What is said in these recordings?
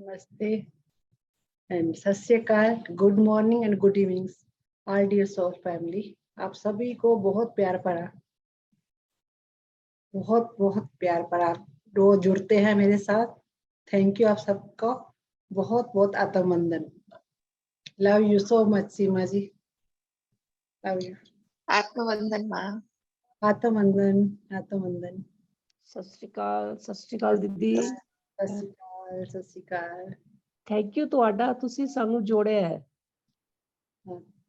नमस्ते and Sat Sri Akal, good morning and good evenings all dear soul family. आप सभी को बहुत प्यार पड़ा, बहुत बहुत प्यार पड़ा। रोज जुड़ते हैं मेरे साथ। थैंक यू आप सबको, बहुत बहुत आत्मवंदन। Love you so much Seema ji, love you. आत्मवंदन माँ। आत्मवंदन, आत्मवंदन। सत श्री अकाल दीदी। सत श्री अकाल, सत श्री अकाल। थैंक यू ਤੁਹਾਡਾ, ਤੁਸੀਂ ਸਾਨੂੰ ਜੋੜਿਆ ਹੈ।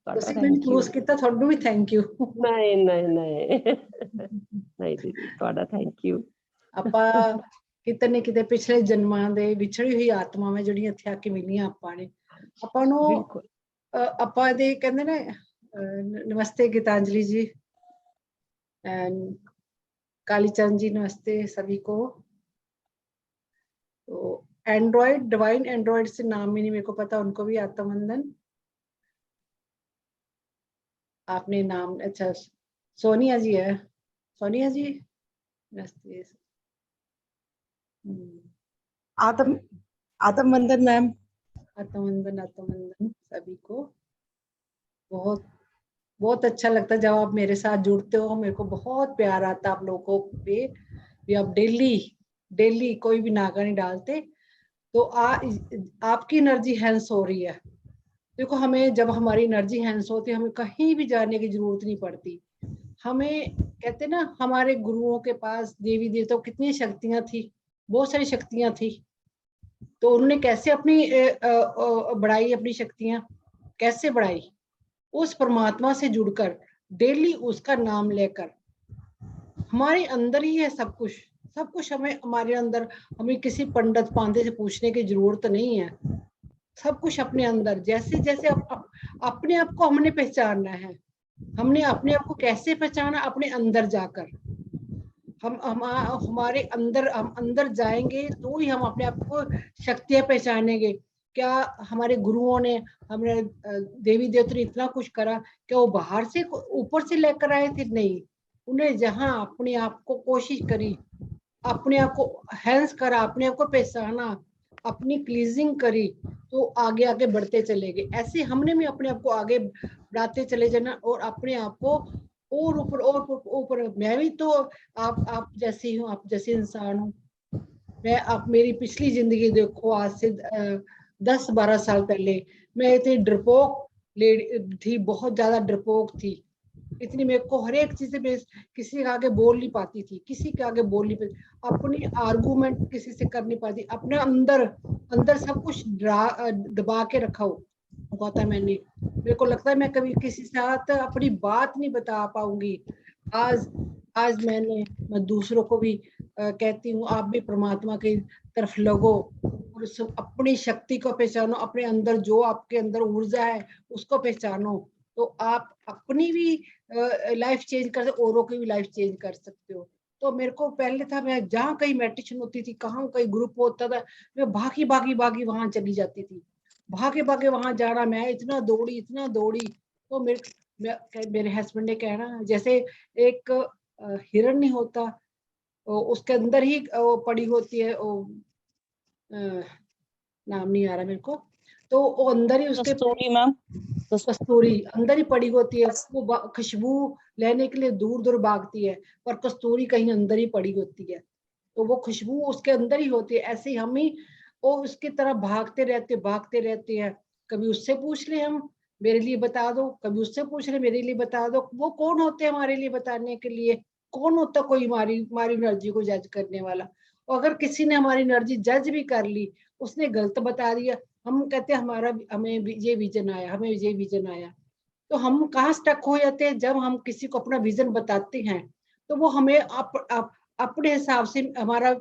ਤੁਸੀਂ ਮੈਨੂੰ ਚੂਜ਼ ਕੀਤਾ, ਤੁਹਾਨੂੰ ਵੀ ਥੈਂਕ ਯੂ। ਨਹੀਂ ਨਹੀਂ ਨਹੀਂ ਨਹੀਂ ਦੀਦੀ, ਤੁਹਾਡਾ ਥੈਂਕ ਯੂ। ਆਪਾਂ ਕਿਤੇ ਨਾ ਕਿਤੇ ਪਿਛਲੇ ਜਨਮਾਂ ਦੇ ਵਿਛੜੀ ਹੋਈ ਆਤਮਾਵਾਂ ਜਿਹੜੀਆਂ ਇੱਥੇ ਆ ਕੇ ਮਿਲੀਆਂ ਆਪਾਂ ਨੇ, ਆਪਾਂ ਨੂੰ ਆਪਾਂ ਇਹਦੇ ਕਹਿੰਦੇ ਨੇ नमस्ते गीतांजलि जी एंड कालीचंद जी, नमस्ते सभी को। तो एंड्रॉइड, डिवाइन एंड्रॉइड से नाम ही नहीं मेरे को पता, उनको भी आत्मवंदन। आपने नाम, अच्छा सोनिया जी है, सोनिया जी नमस्ते। आत्मवंदन मैम। आत्मवंदन, आत्मवंदन सभी को। बहुत बहुत अच्छा लगता है जब आप मेरे साथ जुड़ते हो। मेरे को बहुत प्यार आता है आप लोगों पे भी। आप डेली कोई भी नागा नहीं डालते, तो आपकी एनर्जी हैंस हो रही है। देखो, हमें जब हमारी एनर्जी हैंस होती है, हमें कहीं भी जाने की जरूरत नहीं पड़ती। हमें कहते ना, हमारे गुरुओं के पास देवी देवताओं कितनी शक्तियां थी, बहुत सारी शक्तियां थी। तो उन्होंने कैसे अपनी बढ़ाई, अपनी शक्तियां कैसे बढ़ाई? उस परमात्मा से जुड़कर, डेली उसका नाम लेकर। हमारे अंदर ही है सब कुछ, सब कुछ हमें हमारे अंदर। हमें किसी पंडित पांडे से पूछने की जरूरत नहीं है, सब कुछ अपने अंदर। जैसे जैसे अपने आप को हमने पहचानना है। हमने अपने आप को कैसे पहचाना? अपने अंदर जाकर। हमारे अंदर, हम अंदर जाएंगे तो ही हम अपने आप को शक्तियां पहचानेंगे। क्या हमारे गुरुओं ने, हमारे देवी देवता ने इतना कुछ करा? क्या वो बाहर से ऊपर से लेकर आए थे? नहीं, उन्हें जहां अपने आप को कोशिश करी, अपने आप को हैंस करा, अपने आप को पहचाना, अपनी क्लीजिंग करी, तो आगे आगे बढ़ते चले गए। ऐसे हमने भी अपने आप को आगे बढ़ाते चले जाना और अपने आप को और ऊपर और ऊपर। मैं भी तो आप जैसे ही हूँ, आप जैसे इंसान हूँ मैं। आप मेरी पिछली जिंदगी देखो, आज से 10-12 साल पहले मैं इतनी डरपोक लेडी थी, बहुत ज्यादा डरपोक थी। इतनी मेरे को हर एक चीज से मैं किसी के आगे बोल नहीं पाती थी, किसी के आगे बोल नहीं पाती, अपनी आर्गूमेंट किसी से कर नहीं पाती। अपने अंदर सब कुछ दबा के रखा हुआ था मैंने। मेरे को लगता है मैं कभी किसी के साथ अपनी बात नहीं बता पाऊंगी। आज मैं दूसरों को भी कहती हूँ, आप भी परमात्मा की तरफ लगो और अपनी शक्ति को पहचानो। अपने अंदर जो आपके अंदर ऊर्जा है उसको पहचानो, तो आप अपनी भी लाइफ चेंज कर सकते, औरों की भी लाइफ चेंज कर सकते हो। तो मेरे को पहले था, मैं जहाँ कहीं मेडिटेशन होती थी, कहाँ कहीं ग्रुप होता था, मैं भागी वहां चली जाती थी। भागे वहां जाना, मैं इतना दौड़ी। तो मेरे हस्बैंड ने कहना, जैसे एक हिरण नहीं होता, उसके अंदर ही पड़ी होती है, नाम नहीं आ रहा मेरे को, तो वो अंदर ही उसके कस्तूरी अंदर ही पड़ी होती है। वो खुशबू लेने के लिए दूर भागती है, पर कस्तूरी कहीं अंदर ही पड़ी होती है, तो वो खुशबू उसके अंदर ही होती है। ऐसे ही हम ही वो उसकी तरह भागते रहते हैं। कभी उससे पूछ ले हम, मेरे लिए बता दो, कभी उससे पूछ ले, मेरे लिए बता दो। वो कौन होते हैं हमारे लिए बताने के लिए? कौन होता कोई हमारी एनर्जी को जज करने वाला? और अगर किसी ने हमारी एनर्जी जज भी कर ली, उसने गलत बता दिया, हम कहते हैं हमें ये विजन आया। तो हम कहाँ स्टक हो जाते हैं? जब हम किसी को अपना विजन बताते हैं, तो वो हमें अपने हिसाब से हमारा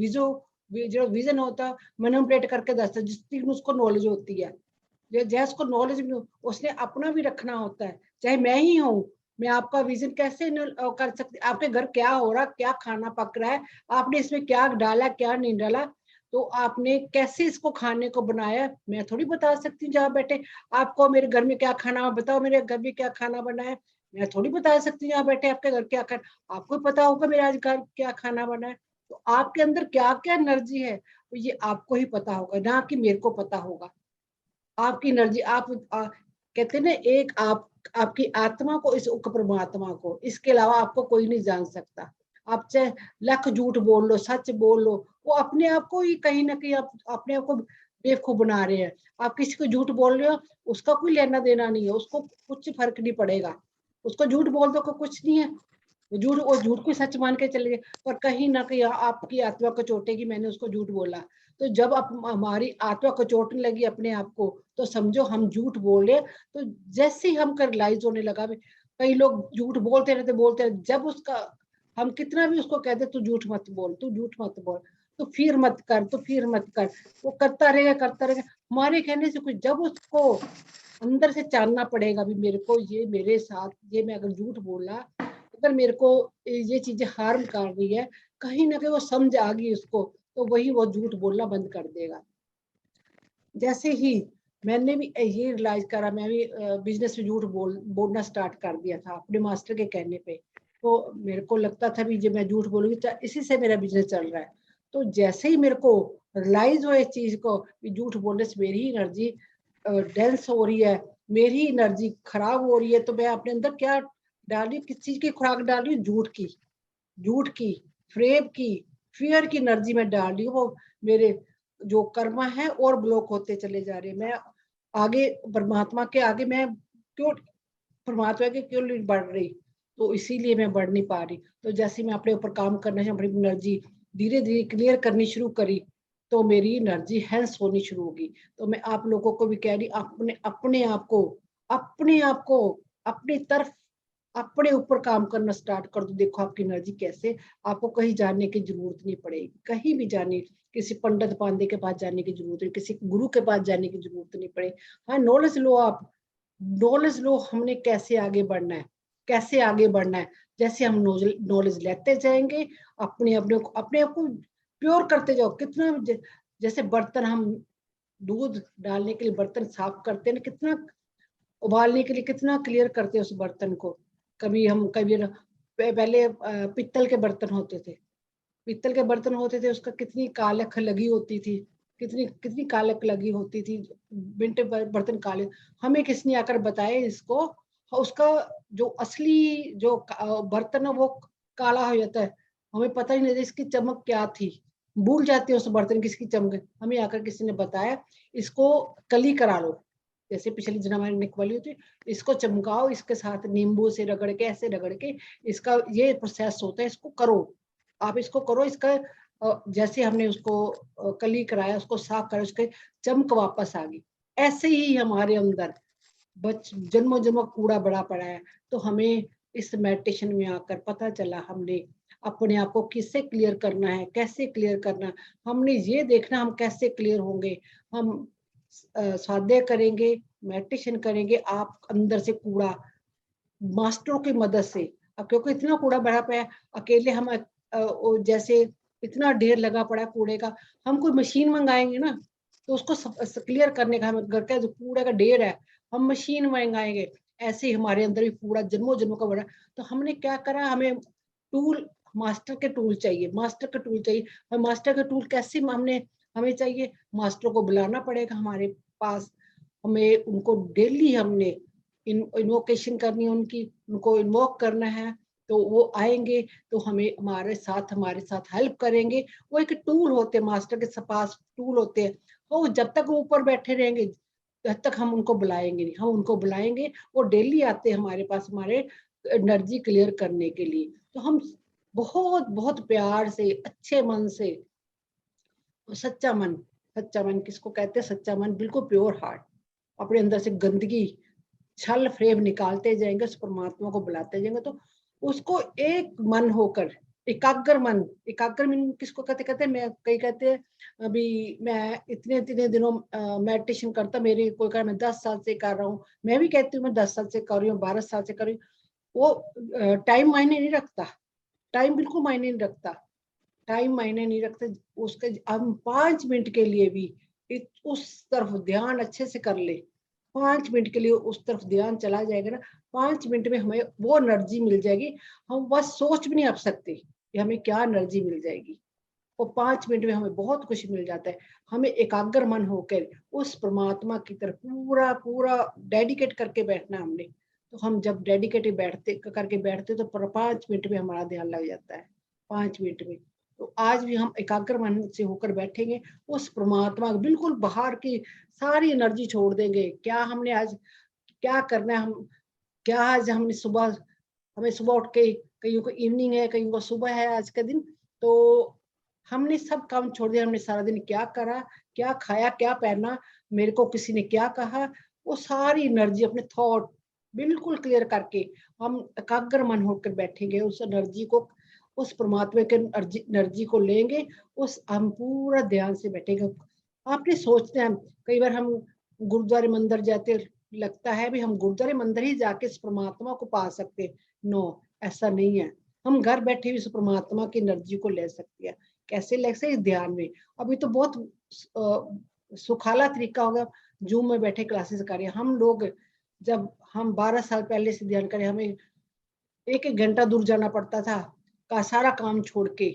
जो विजन होता मैनिपुलेट करके दसता, जिसकी उसको नॉलेज होती है। जैसे उसको नॉलेज उसने अपना भी रखना होता है। चाहे मैं ही हूँ, मैं आपका विजन कैसे कर सकती? आपके घर क्या हो रहा, क्या खाना पक रहा है, आपने इसमें क्या डाला, क्या नहीं डाला, तो आपने कैसे इसको खाने को बनाया, मैं थोड़ी बता सकती हूँ। जहाँ बैठे आपको मेरे घर में क्या खाना, बताओ मेरे घर में क्या खाना बना है, मैं थोड़ी बता सकती हूँ। यहाँ बैठे आपके घर क्या खाना, आपको पता होगा मेरे आज घर क्या खाना बना है। तो आपके अंदर क्या क्या एनर्जी है, तो ये आपको ही पता होगा, ना कि मेरे को पता होगा। आपकी एनर्जी कहते हैं ना, एक आपकी आत्मा को, इस परमात्मा को, इसके अलावा आपको कोई नहीं जान सकता। आप चाहे लाख झूठ बोल लो, सच बोल लो, वो अपने आप को ही कहीं ना कहीं आप अपने आप को बेवकूफ बना रहे हैं। आप किसी को झूठ बोल रहे हो, उसका कोई लेना देना नहीं है, उसको कुछ फर्क नहीं पड़ेगा। उसको झूठ बोल दो, कुछ नहीं है, वो झूठ को सच मान के चले गए, पर कहीं ना कहीं आपकी आत्मा को चोटेगी, मैंने उसको झूठ बोला। तो जब आप हमारी आत्मा को चोटने लगी अपने आप को, तो समझो हम झूठ बोल रहे। तो जैसे ही हमको रियलाइज होने लगा, कई लोग झूठ बोलते रहते, जब उसका हम कितना भी उसको कहते तू झूठ मत बोल, तू झूठ मत बोल, तो फिर मत कर, तो फिर मत कर, वो करता रहेगा। हमारे कहने से कुछ, जब उसको अंदर से जानना पड़ेगा भी मेरे को ये मेरे साथ, ये मैं अगर झूठ बोला, अगर मेरे को ये चीजें हार्म कर रही है, कहीं ना कहीं वो समझ आ गई उसको, तो वही वो झूठ बोलना बंद कर देगा। जैसे ही मैंने भी ये रियलाइज करा, मैं भी बिजनेस में झूठ बोलना स्टार्ट कर दिया था अपने मास्टर के कहने पे। तो मेरे को लगता था भी जब मैं झूठ बोलूंगी तो इसी से मेरा बिजनेस चल रहा है। तो जैसे ही मेरे को रियलाइज हुआ इस चीज को, झूठ बोलने से मेरी एनर्जी डेंस हो रही है, मेरी एनर्जी खराब हो रही है, तो मैं अपने अंदर क्या डाल रही, किस चीज की खुराक डाल रही हूँ, झूठ की, फ्रेब की, फियर की एनर्जी में डाल रही हूँ। वो मेरे जो कर्मा है और ब्लॉक होते चले जा रहे हैं। मैं आगे परमात्मा के आगे मैं क्यों, परमात्मा के क्यों नहीं बढ़ रही, तो इसीलिए मैं बढ़ नहीं पा रही। तो जैसे मैं अपने ऊपर काम करना चाहिए, अपनी एनर्जी धीरे धीरे क्लियर करनी शुरू करी, तो मेरी एनर्जी हेंस होनी शुरू होगी। तो मैं आप लोगों को भी कह रही, अपने आप को अपनी तरफ, अपने ऊपर काम करना स्टार्ट कर दो। देखो आपकी एनर्जी कैसे, आपको कहीं जाने की जरूरत नहीं पड़ेगी, कहीं भी जाने, किसी पंडित पांडे के पास जाने की जरूरत नहीं, किसी गुरु के पास जाने की जरूरत नहीं पड़ेगी। हाँ, नॉलेज लो, आप नॉलेज लो, हमने कैसे आगे बढ़ना है, कैसे आगे बढ़ना है। जैसे हम नॉलेज लेते जाएंगे, अपने आप को प्योर करते जाओ। कितना जैसे बर्तन हम दूध डालने के लिए बर्तन साफ करते हैं ना, कितना उबालने के लिए कितना क्लियर करते हैं उस बर्तन को। कभी पहले पित्तल के बर्तन होते थे, उसका कितनी कालख लगी होती थी, कितनी कितनी कालख लगी होती थी, बिंटे बर्तन काले। हमें किसने आकर बताया इसको, उसका जो असली जो बर्तन है वो काला हो जाता है, हमें पता ही नहीं इसकी चमक क्या थी, भूल जाते हैं उस बर्तन किसकी चमक। हमें आकर किसी ने बताया इसको कली करा लो, जैसे पिछले जमाने में निकवाली होती, इसको चमकाओ, इसके साथ नींबू से रगड़ के, ऐसे रगड़ के, इसका ये प्रोसेस होता है, इसको करो, आप इसको करो, इसका जैसे हमने उसको कली कराया, उसको साफ करा, उसके चमक वापस आ गई। ऐसे ही हमारे अंदर जन्मों जन्मों कूड़ा बड़ा पड़ा है। तो हमें इस मेडिटेशन में आकर पता चला, हमने अपने आप को किससे क्लियर करना है, कैसे क्लियर करना, हमने ये देखना हम कैसे क्लियर होंगे। हम स्वाध्याय करेंगे, मेडिटेशन करेंगे, आप अंदर से कूड़ा मास्टरों की मदद से, अब क्योंकि इतना कूड़ा भरा पड़ा है, अकेले हम जैसे इतना ढेर लगा पड़ा है कूड़े का, हम कोई मशीन मंगाएंगे ना, तो उसको क्लियर करने का, हम घर का जो कूड़े का ढेर है हम मशीन मंगाएंगे, ऐसे ही हमारे अंदर भी कूड़ा जन्मों जन्मों का भरा। तो हमने क्या करा, हमें टूल, मास्टर के टूल चाहिए, और मास्टर के टूल कैसे हमें चाहिए, मास्टर को बुलाना पड़ेगा हमारे पास, हमें उनको डेली हमने इन्वोकेशन करनी है, उनको इन्वोक करना है, तो वो आएंगे, तो हमें हमारे साथ हेल्प करेंगे। वो एक टूल होते हैं, मास्टर के पास टूल होते हैं, वो जब तक वो ऊपर बैठे रहेंगे तब तक हम उनको बुलाएंगे नहीं, हम उनको बुलाएंगे, वो डेली आते हैं हमारे पास, हमारे एनर्जी क्लियर करने के लिए। तो हम बहुत बहुत प्यार से, अच्छे मन से, सच्चा मन किसको कहते हैं, सच्चा मन, बिल्कुल प्योर हार्ट, अपने अंदर से गंदगी छल फ्रेब निकालते जाएंगे, उस परमात्मा को बुलाते जाएंगे, तो उसको एक मन होकर, एकाग्र मन किसको कहते कहते मैं कई कहते हैं अभी मैं इतने इतने दिनों मेडिटेशन करता, मेरे कोई कहा मैं 10 साल से कर रहा हूँ, मैं भी कहती हूँ मैं 10 साल से कर रही हूँ, 12 साल से कर रही हूँ, वो टाइम मायने नहीं रखता, टाइम बिल्कुल मायने नहीं रखता, टाइम मायने नहीं रखते। उसके हम 5 मिनट के लिए भी उस तरफ ध्यान अच्छे से कर ले, 5 मिनट के लिए उस तरफ ध्यान चला जाएगा ना, 5 मिनट में हमें वो एनर्जी मिल जाएगी, हम बस सोच भी नहीं आप सकते कि हमें क्या एनर्जी मिल जाएगी। और 5 मिनट में हमें बहुत कुछ मिल जाता है। हमें एकाग्र मन होकर उस परमात्मा की तरफ पूरा पूरा डेडिकेट करके बैठना हमने। तो हम जब डेडिकेटेड बैठते तो 5 मिनट में हमारा ध्यान लग जाता है, 5 मिनट में। तो आज भी हम एकाग्र मन से होकर बैठेंगे, उस परमात्मा बिल्कुल बाहर की सारी एनर्जी छोड़ देंगे। क्या हमने आज क्या करना है, हम क्या आज हमने सुबह, हमें सुबह उठ के, कईयों को इवनिंग है, कईयों को सुबह है आज का दिन, तो हमने सब काम छोड़ दिया। हमने सारा दिन क्या करा, क्या खाया, क्या पहना, मेरे को किसी ने क्या कहा, वो सारी एनर्जी अपने थॉट बिल्कुल क्लियर करके हम एकाग्र मन होकर बैठेंगे। उस एनर्जी को, उस परमात्मा के एनर्जी को लेंगे, उस हम पूरा ध्यान से बैठेंगे। आपने सोचते हैं, कई बार हम गुरुद्वारे मंदिर जाते, लगता है भी हम गुरुद्वारे मंदिर ही जाके इस परमात्मा को पा सकते। नो, ऐसा नहीं है। हम घर बैठे भी इस परमात्मा की एनर्जी को ले सकते हैं। कैसे ले सकते हैं? ध्यान में। अभी तो बहुत सुखाला तरीका होगा, जूम में बैठे क्लासेस कर रहे हैं हम लोग। जब हम 12 साल पहले से ध्यान करें, हमें 1-1 घंटा दूर जाना पड़ता था, का सारा काम छोड़ के,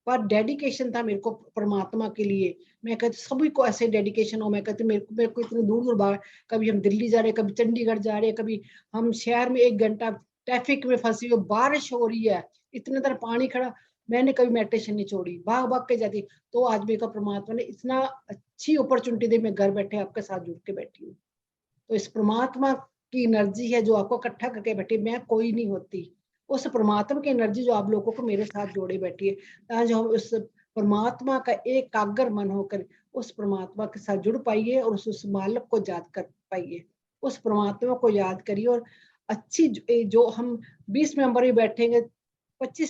पर डेडिकेशन था मेरे को परमात्मा के लिए। मैं कहती सभी को ऐसे डेडिकेशन हो। मैं कहती मेरे को इतने दूर दूर बाहर, कभी हम दिल्ली जा रहे हैं, कभी चंडीगढ़ जा रहे हैं, कभी हम शहर में 1 घंटा ट्रैफिक में फंसी हुई, बारिश हो रही है, इतने तरह पानी खड़ा, मैंने कभी मेडिटेशन नहीं छोड़ी, भाग भाग के जाती। तो आज मेरे को परमात्मा ने इतना अच्छी अपॉर्चुनिटी दी, मैं घर बैठे आपके साथ जुड़ के बैठी हूँ। तो इस परमात्मा की एनर्जी है जो आपको इकट्ठा करके बैठी, मैं कोई नहीं होती। उस परमात्मा की एनर्जी जो आप लोगों को मेरे साथ जोड़े बैठी है, ताकि हम उस परमात्मा का एकाग्र मन होकर उस परमात्मा के साथ जुड़ पाइए और उस मालिक को याद कर पाइए। उस परमात्मा को याद करिए और अच्छी जो हम 20 मेंबर ही बैठेंगे,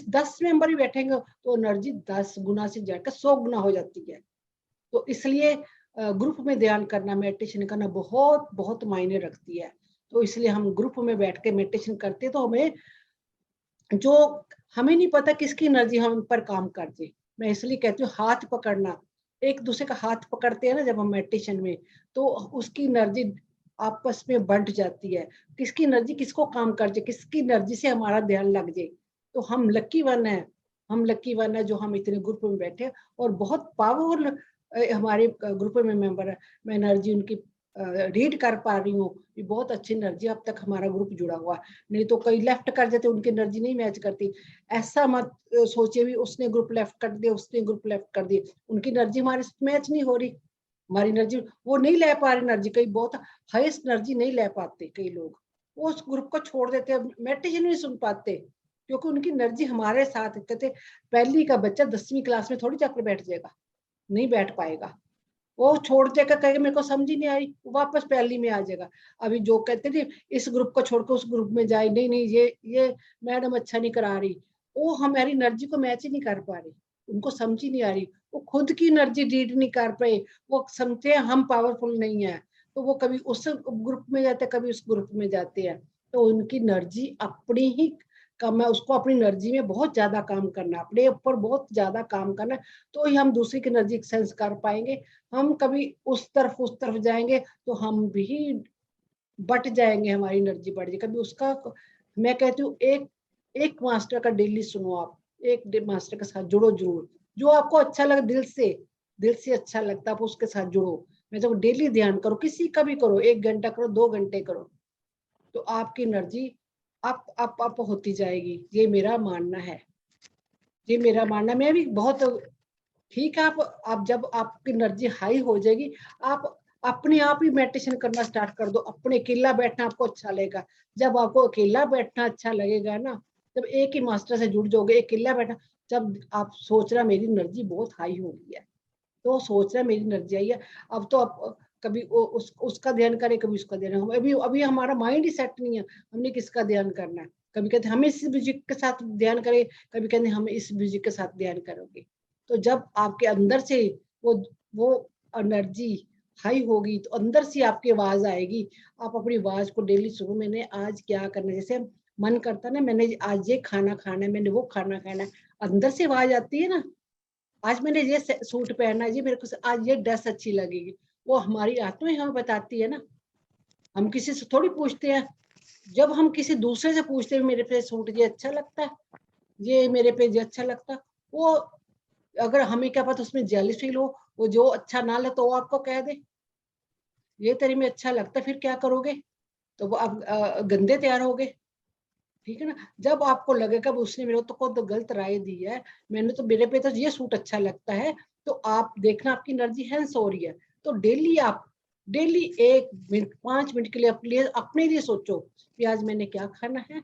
10 मेंबर ही बैठेंगे, तो एनर्जी 10 गुना से जाकर 100 गुना हो जाती है। तो इसलिए ग्रुप में ध्यान करना, मेडिटेशन करना बहुत बहुत मायने रखती है। तो इसलिए हम ग्रुप में बैठ के मेडिटेशन करते, तो हमें नहीं पता किसकी एनर्जी हम पर काम कर दे। मैं इसलिए कहती हूँ हाथ पकड़ना, एक दूसरे का हाथ पकड़ते हैं ना जब हम मेडिटेशन में, तो उसकी एनर्जी आपस में बंट जाती है। किसकी एनर्जी किसको काम कर जाए, किसकी एनर्जी से हमारा ध्यान लग जाए। तो हम लकी वन है, जो हम इतने ग्रुप में बैठे और बहुत पावरफुल हमारे ग्रुप में मेंबर है। मैं एनर्जी उनकी रीड कर पा रही हूँ, ये बहुत अच्छी एनर्जी। अब तक हमारा ग्रुप जुड़ा हुआ, नहीं तो कई लेफ्ट कर जाते, उनकी एनर्जी नहीं मैच करती। ऐसा मत सोचे भी उसने ग्रुप लेफ्ट कर दिया, उसने ग्रुप लेफ्ट कर दिया, उनकी एनर्जी हमारे मैच नहीं हो रही। हमारी एनर्जी वो नहीं ले पा रही, एनर्जी कई बहुत हाईएस्ट एनर्जी नहीं ले पाते, कई लोग वो उस ग्रुप को छोड़ देते हैं, मेडिटेशन नहीं सुन पाते, क्योंकि उनकी एनर्जी हमारे साथ। कहते पहली का बच्चा 10वीं क्लास में थोड़ी जाकर बैठ जाएगा, नहीं बैठ पाएगा, वो छोड़ देकर कहेगा मेरे को समझ ही नहीं आई, वापस पहली में आ जाएगा। अभी जो कहते थे इस ग्रुप को छोड़कर उस ग्रुप में जाए, नहीं नहीं ये मैडम अच्छा नहीं करा रही, वो हमारी एनर्जी को मैच ही नहीं कर पा रही, उनको समझ ही नहीं आ रही, वो खुद की एनर्जी रीड नहीं कर पाए, वो समझते हैं हम पावरफुल नहीं है, तो वो कभी उस ग्रुप में जाते कभी उस ग्रुप में जाते हैं। तो उनकी एनर्जी अपनी ही कम है, उसको अपनी एनर्जी में बहुत ज्यादा काम करना, अपने ऊपर बहुत ज्यादा काम करना, तो ही हम दूसरी की एनर्जी सेंस कर पाएंगे। हम कभी उस तरफ जाएंगे तो हम भी बट जाएंगे, हमारी एनर्जी बढ़ जाएगी कभी उसका। मैं कहती हूँ एक एक मास्टर का डेली सुनो, आप एक मास्टर के साथ जुड़ो जरूर, जो आपको अच्छा लगे, दिल से अच्छा लगता है, आप उसके साथ जुड़ो। मैं जब डेली ध्यान करो, किसी का भी करो, 1 घंटा करो, 2 घंटे करो, तो आपकी एनर्जी अप होती जाएगी। ये मेरा मानना है, ये मेरा मानना। मैं भी बहुत ठीक है। आप जब आपकी एनर्जी हाई हो जाएगी, आप अपने आप ही मेडिटेशन करना स्टार्ट कर दो। अपने अकेला बैठना आपको अच्छा लगेगा। जब आपको अकेला बैठना अच्छा लगेगा ना, जब एक ही मास्टर से जुड़ जाओगे, अकेला बैठना, जब आप सोच रहा मेरी एनर्जी बहुत हाई हो गई है, तो सोच रहा मेरी एनर्जी आई है, अब तो आप कभी उसका ध्यान करें, कभी उसका ध्यान। अभी अभी हमारा माइंड ही सेट नहीं है, हमने किसका ध्यान करना है। कभी कहते हम इस म्यूजिक के साथ ध्यान करें, कभी कहते हम इस म्यूजिक के साथ ध्यान करोगे। तो जब आपके अंदर से वो एनर्जी हाई होगी, तो अंदर से आपकी आवाज आएगी। आप अपनी आवाज को डेली सुनो, मैंने आज क्या करना है। जैसे मन करता ना, मैंने आज ये खाना खाना है, मैंने वो खाना खाना है, अंदर से आवाज आती है ना, आज मैंने ये सूट पहना है, ये मेरे को आज ये ड्रेस अच्छी लगेगी। वो हमारी आत्मा ही हमें बताती है ना, हम किसी से थोड़ी पूछते हैं। जब हम किसी दूसरे से पूछते हैं मेरे पे सूट ये अच्छा लगता है, ये मेरे पे ये अच्छा लगता है, वो अगर हमें क्या पता उसमें जेलस फील हो, वो जो अच्छा ना ले तो वो आपको कह दे ये तेरे में अच्छा लगता है, फिर क्या करोगे? तो वो आप गंदे तैयार होगे, ठीक है ना? जब आपको लगेगा उसने मेरे को तो गलत राय दी है, मैंने तो मेरे पे तो ये सूट अच्छा लगता है, तो आप देखना आपकी एनर्जी हैंस हो रही है। तो डेली 1 मिनट 5 मिनट के लिए अपने लिए सोचो कि आज मैंने क्या खाना है,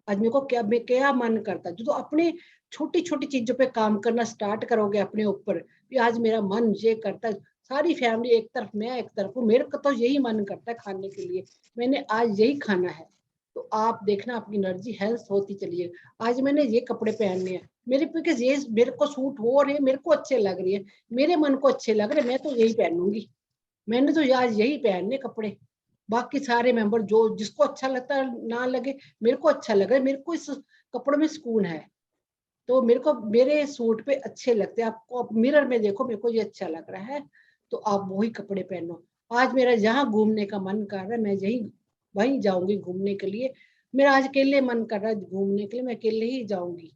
आज मेरे को क्या मन करता है। जो तो अपने छोटी छोटी चीजों पे काम करना स्टार्ट करोगे अपने ऊपर कि आज मेरा मन ये करता है, सारी फैमिली एक तरफ, मैं एक तरफ हूँ, मेरे को तो यही मन करता है खाने के लिए, मैंने आज यही खाना है। तो आप देखना आपकी एनर्जी हेल्थ होती चली है। आज मैंने ये कपड़े पहनने हैं, मेरे पे ये मेरे को सूट हो रहे हैं, मेरे को अच्छे लग रही है, मेरे मन को अच्छे लग रहे, मैं तो यही पहनूंगी, मैंने तो आज यही पहनने कपड़े। बाकी सारे मेंबर जो जिसको अच्छा लगता है ना लगे, मेरे को अच्छा लग रहा है, मेरे को इस कपड़ों में सुकून है, तो मेरे को मेरे सूट पे अच्छे लगते हैं। आपको मिरर में देखो मेरे को ये अच्छा लग रहा है, तो आप वही कपड़े पहनो। आज मेरा जहाँ घूमने का मन कर रहा है, मैं यही वहीं जाऊंगी घूमने के लिए। मेरा आज अकेले मन कर रहा है घूमने के लिए, मैं अकेले ही जाऊंगी।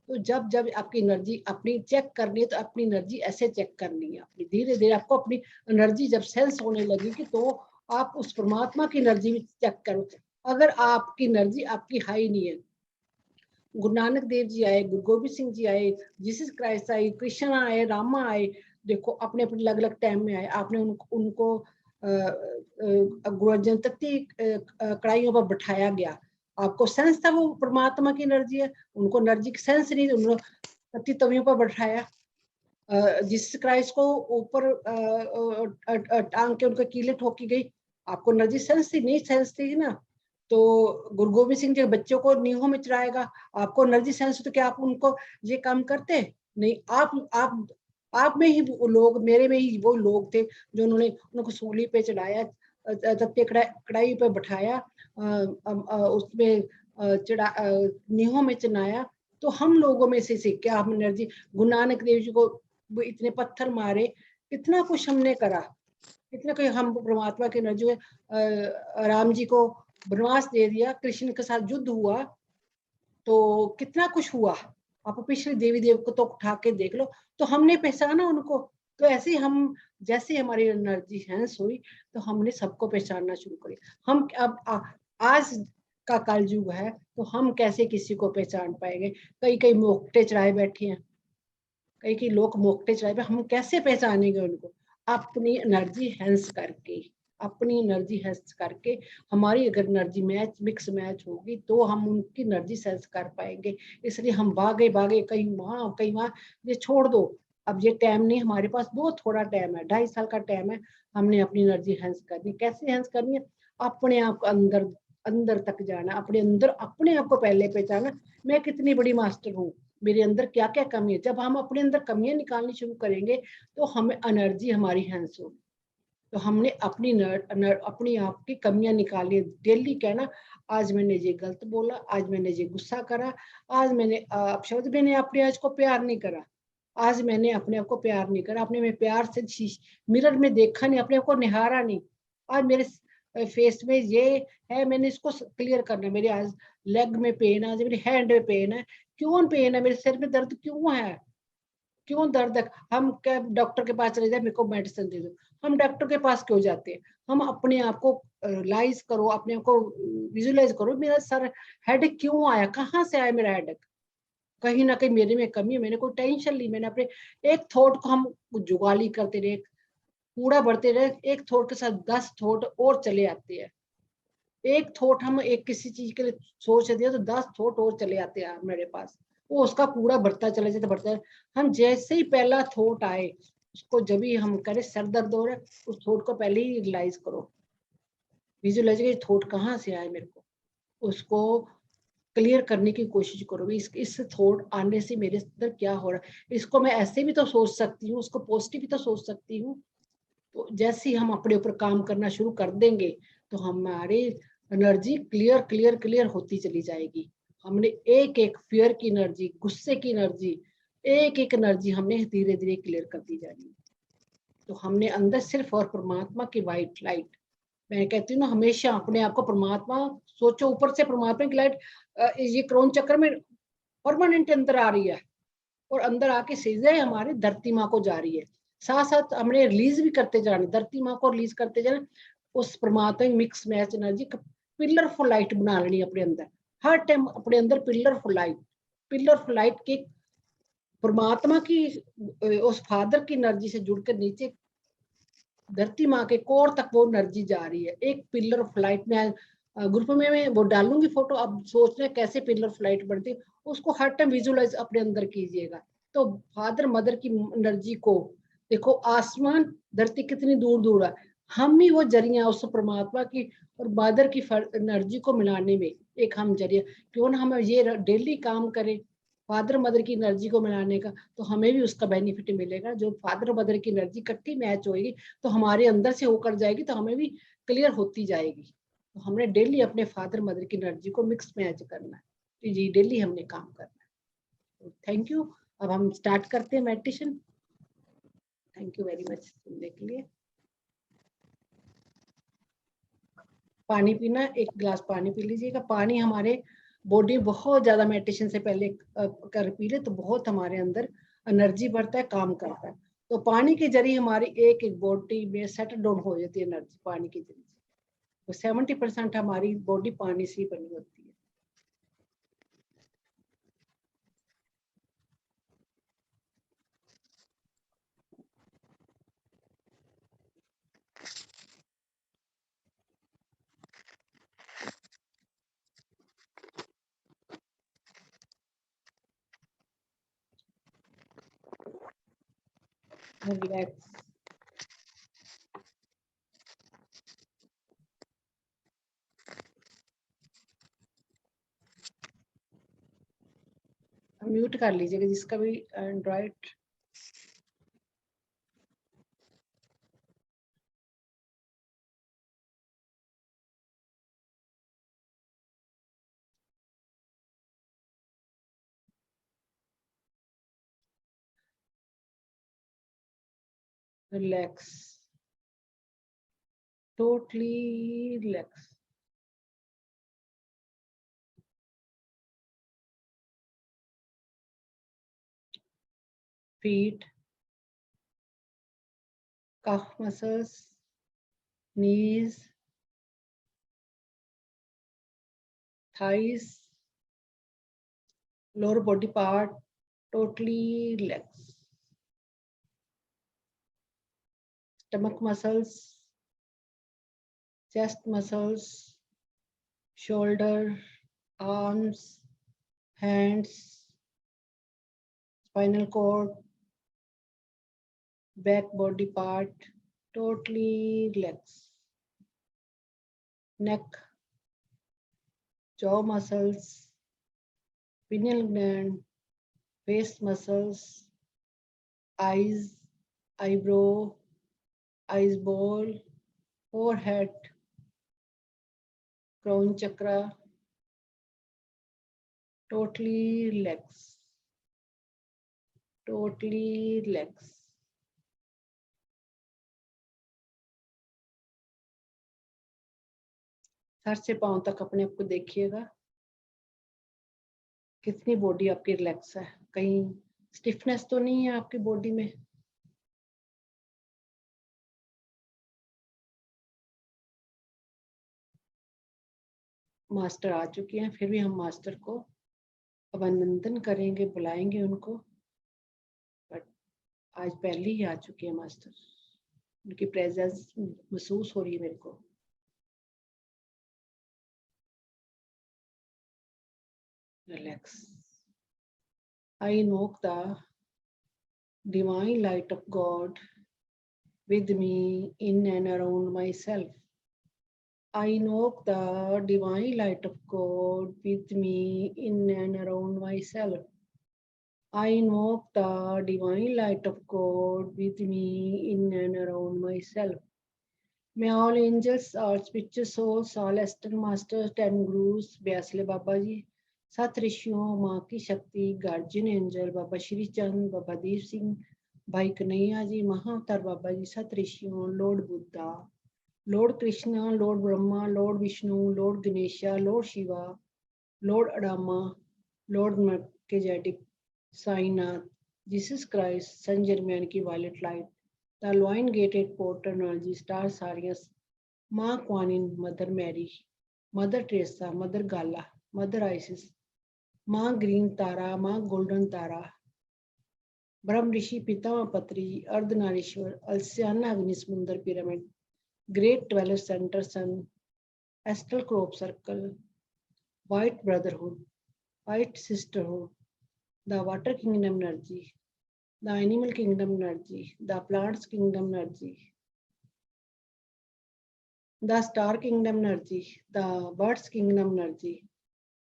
तो जब जब आपकी एनर्जी अपनी चेक करनी है, तो अपनी एनर्जी ऐसे चेक करनी है अपनी, धीरे धीरे आपको अपनी एनर्जी जब सेंस होने लगेगी, तो आप उस परमात्मा की एनर्जी भी चेक करो। अगर आपकी एनर्जी आपकी हाई नहीं है, गुरु नानक देव जी आए, गुरु गोबिंद सिंह जी आए, जीसस क्राइस्ट आए, कृष्ण आए, रामा आए, देखो अपने अपने अलग अलग टाइम में आए, आपने उनको गुरु अर्जन तत्ती कढ़ाइयों पर बिठाया गया, आपको सेंस था वो परमात्मा की एनर्जी है, उनको एनर्जी की सेंस नहीं, उन्होंने तत्ती तवियों पर बैठाया। जीसस क्राइस्ट को ऊपर टांग के उनका कीले ठोकी गई, आपको एनर्जी सेंस थी नहीं, सेंस थी ना। तो गुरु गोबिंद सिंह जी बच्चों को नीहों में चढ़ाएगा, आपको एनर्जी सेंस तो क्या आप उनको ये काम करते नहीं? आप में ही वो लोग, मेरे में ही वो लोग थे जो उन्होंने उनको सूली पे चढ़ाया, तत्ते कढ़ाई पे बैठाया, उसमें चढ़ा नीहों में चढ़ाया। तो हम लोगों में से क्या हम एनर्जी, गुरु नानक देव जी को वो इतने पत्थर मारे, कितना कुछ हमने करा, कितना कोई हम परमात्मा के एनर्जी राम जी को वनवास दे दिया, कृष्ण के साथ युद्ध हुआ, तो कितना कुछ हुआ। आप पिछले देवी देव को तो उठा के देख लो, तो हमने पहचाना उनको। तो ऐसे ही हम, जैसे हमारी एनर्जी हैंस हुई, तो हमने सबको पहचानना शुरू करी। हम अब आज का कल युग है, तो हम कैसे किसी को पहचान पाएंगे? कई कई मोक्टे चढ़ाए बैठे हैं, कई कई लोग मोक्टे चढ़ाए, हम कैसे पहचानेंगे उनको? अपनी एनर्जी हैंस करके, अपनी एनर्जी हैंस करके, हमारी अगर एनर्जी मिक्स मैच होगी, तो हम उनकी एनर्जी सेंस कर पाएंगे। इसलिए हम भागे भागे कहीं वहां, ये छोड़ दो, अब ये टाइम नहीं हमारे पास, बहुत थोड़ा टाइम है, 2.5 साल का टाइम है, हमने अपनी एनर्जी हैंस करनी। कैसे हैंस करनी है? अपने आप को अंदर अंदर तक जाना, अपने अंदर अपने आप को पहले पहचाना, मैं कितनी बड़ी मास्टर हूँ, मेरे अंदर क्या क्या कमी है। जब हम अपने अंदर कमियां निकालनी शुरू करेंगे, तो हमें एनर्जी हमारी हैंस होगी। तो हमने अपनी आप की कमियां निकाली, डेली कहना आज मैंने ये गलत बोला, आज मैंने ये गुस्सा करा, आज मैंने अपशब्द, मैंने अपने आज को प्यार नहीं करा, आज मैंने अपने आप को प्यार नहीं करा, अपने में प्यार से मिरर में देखा नहीं, अपने आप को निहारा नहीं। आज मेरे फेस में ये है, मैंने इसको क्लियर करना। मेरे आज लेग में पेन है, आज मेरी हैंड में पेन है, क्यों पेन है, मेरे सिर में दर्द क्यों है, क्यों दर्द है? हम क्या डॉक्टर के पास चले जाए, मेरे को मेडिसिन दे दो, हम डॉक्टर के पास क्यों जाते हैं? हम अपने आप को लाइज करो, अपने आप को विजुलाइज करो, मेरा सर हेडेक क्यों आया, कहाँ से आया मेरा हेडेक? कहीं ना कहीं मेरे में कमी है, मैंने कोई टेंशन ली, मैंने अपने एक थॉट को हम जुगाली करते रहे, कूड़ा बढ़ते रहे, एक थॉट के साथ 10 थॉट और चले आते हैं। एक थॉट हम एक किसी चीज के लिए सोच दिया, तो 10 थॉट और चले आते हैं मेरे पास, वो उसका कूड़ा बढ़ता चला जाता, बढ़ता है। हम जैसे ही पहला थॉट आए, उसको जब भी हम करें सर दर्द हो रहा है, उस थॉट को पहले ही रियलाइज करो, विजुअलाइज थॉट कहाँ से आए मेरे को, उसको क्लियर करने की कोशिश करो। इस थॉट आने से मेरे अंदर क्या हो रहा है, इसको मैं ऐसे भी तो सोच सकती हूँ, उसको पॉजिटिव भी तो सोच सकती हूँ। तो जैसे ही हम अपने ऊपर काम करना शुरू कर देंगे, तो हमारी एनर्जी क्लियर क्लियर क्लियर होती चली जाएगी। हमने एक एक फियर की एनर्जी, गुस्से की एनर्जी, एक एक एनर्जी हमने धीरे धीरे क्लियर करती जानी। तो हमने अंदर सिर्फ और परमात्मा की वाइट लाइट, मैं कहती हूँ ना, हमेशा अपने आप को परमात्मा सोचो, ऊपर से परमात्मा की लाइट ये क्रोन चक्र में परमानेंट अंदर आ रही है, और अंदर आके सीधे हमारे धरती माँ को जा रही है। साथ साथ हमने रिलीज भी करते जाना, धरती माँ को रिलीज करते जाना, उस परमात्मा की mix match energy pillar for light बना लेनी अपने अंदर, हर टाइम अपने अंदर पिलर फॉर लाइट के परमात्मा की उस फादर की एनर्जी से जुड़कर नीचे धरती माँ के कोर तक वो एनर्जी जा रही है। एक पिलर ऑफ लाइट में ग्रुप में मैं वो डालूंगी फोटो, अब सोच रहे हैं कैसे पिलर ऑफ लाइट बढ़ती है, उसको हर टाइम विजुअलाइज अपने अंदर कीजिएगा। तो फादर मदर की एनर्जी को देखो, आसमान धरती कितनी दूर दूर है, हम ही वो जरिया उस परमात्मा की और मदर की एनर्जी को मिलाने में, एक हम जरिया। क्यों ना हम ये डेली काम करें फादर मदर की एनर्जी को मिलाने का, तो हमें भी उसका बेनिफिट मिलेगा। जो फादर मदर की एनर्जी इकट्ठी मैच होगी तो हमारे अंदर से होकर जाएगी, तो हमें भी क्लियर होती जाएगी। तो हमने डेली अपने फादर मदर की एनर्जी को मिक्स मैच करना है। तो जी डेली हमने काम करना है। Thank you. अब हम स्टार्ट करते हैं meditation. Thank you very much सुनने के लिए। पानी पीना, एक गिलास पानी पी लीजिएगा। पानी हमारे बॉडी बहुत ज्यादा मेडिटेशन से पहले कर पी ले तो बहुत हमारे अंदर एनर्जी बढ़ता है, काम करता है। तो पानी के जरिए हमारी एक एक बॉडी में सेटल डाउन हो जाती है एनर्जी पानी के जरिए। तो 70% हमारी बॉडी पानी से ही बनी होती है। रिलैक्स। म्यूट कर लीजिएगा जिसका भी Android. Relax, totally relax. feet, calf muscles, knees, thighs, lower body part, totally relax. Stomach muscles, chest muscles, shoulder, arms, hands, spinal cord, back body part, totally relax. Neck, jaw muscles, pineal gland, face muscles, eyes, eyebrow, eyes ball, forehead, crown chakra, totally relax, totally relax. Sir से पांव तक अपने आप को देखिएगा, कितनी body आपकी relax है, कहीं स्टिफनेस तो नहीं है आपकी बॉडी में। मास्टर आ चुके हैं, फिर भी हम मास्टर को अभिनंदन करेंगे, बुलाएंगे उनको, बट आज पहले ही आ चुके हैं मास्टर, उनकी प्रेजेंस महसूस हो रही है मेरे को। Relax. I invoke the divine light of God with me in and around myself. I invoke the divine light of God with me in and around myself. I invoke the divine light of God with me in and around myself. May all angels, all spiritual souls, all astral masters, 10 gurus, Vyasle Baba Ji, सत ऋषियों, माँ की शक्ति, guardian angel, Baba Shri Chand, Baba Deep Singh, Bhai Kanhaiya ji, Mahavatar Baba ji, सत ऋषियों, Lord Buddha, Lord Krishna, Lord Brahma, Lord Vishnu, Lord Ganesha, Lord Shiva, Lord Adama, Lord Melchizedek, Sainath, Jesus Christ, Saint Germain की violet light, the lion gated port energy, star Sirius, माँ Kwan Yin, Mother Mary, Mother Teresa, Mother Gaia, Mother Isis, माँ green Tara, माँ golden तारा, ब्रह्म ऋषि, पितामह पत्री, अर्धनारीश्वर, अल्सियाना अग्नि समुंदर pyramid, great 12 centre sun, astral crop circle, white brotherhood, white sisterhood, the water kingdom energy, the animal kingdom energy, the plants kingdom energy, the star kingdom energy, the birds kingdom energy,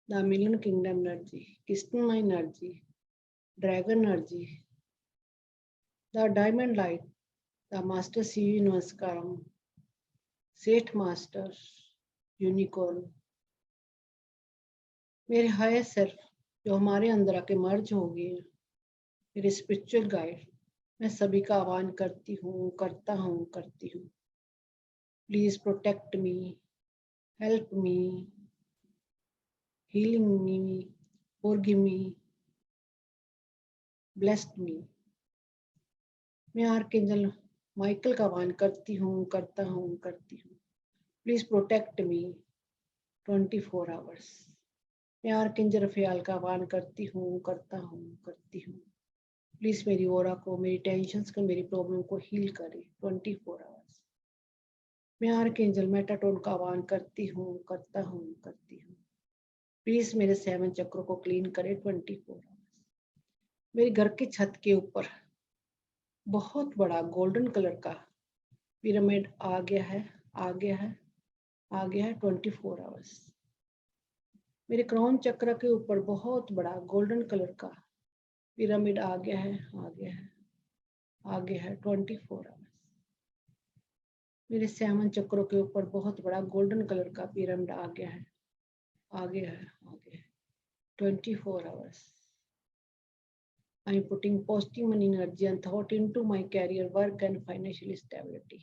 the million kingdom energy, Krishna energy, dragon energy, the diamond light, the master सीवी नमस्कारम, Seth master, unicorn, मेरे higher self जो हमारे अंदर आके मर्ज हो गए हैं, मेरे स्पिरिचुअल गाइड, मैं सभी का आह्वान करती हूँ, करता हूँ, करती हूँ। Please protect me, help me, healing me, forgive me, blessed me. मैं आर्कएंजल माइकल का आह्वान करती हूँ, करता हूँ, करती हूँ। Please protect me 24 hours. मैं आर्कएंजल रफियाल का आह्वान करती हूँ, करता हूँ, करती हूँ। प्लीज मेरी ओरा को, मेरी टेंशन्स को, मेरी प्रॉब्लम को हील करे 24 आवर्स। मैं आर्कएंजल मेटाट्रॉन का आह्वान करती हूँ, करता हूँ, करती हूँ। प्लीज मेरे 7 चक्रों को क्लीन करे 24 आवर्स। मेरे घर की छत के ऊपर बहुत बड़ा गोल्डन कलर का पिरामिड आ गया है, आ गया है, आ गया है 24 आवर्स। मेरे क्राउन चक्र के ऊपर बहुत बड़ा गोल्डन कलर का पिरामिड आ गया है, आ गया है, आ गया है 24 आवर्स। मेरे 7 चक्रों के ऊपर बहुत बड़ा गोल्डन कलर का पिरामिड आ गया है, आ गया है, आ गया है 24 hours. I am putting positive money energy and thought into my career, work and financial stability.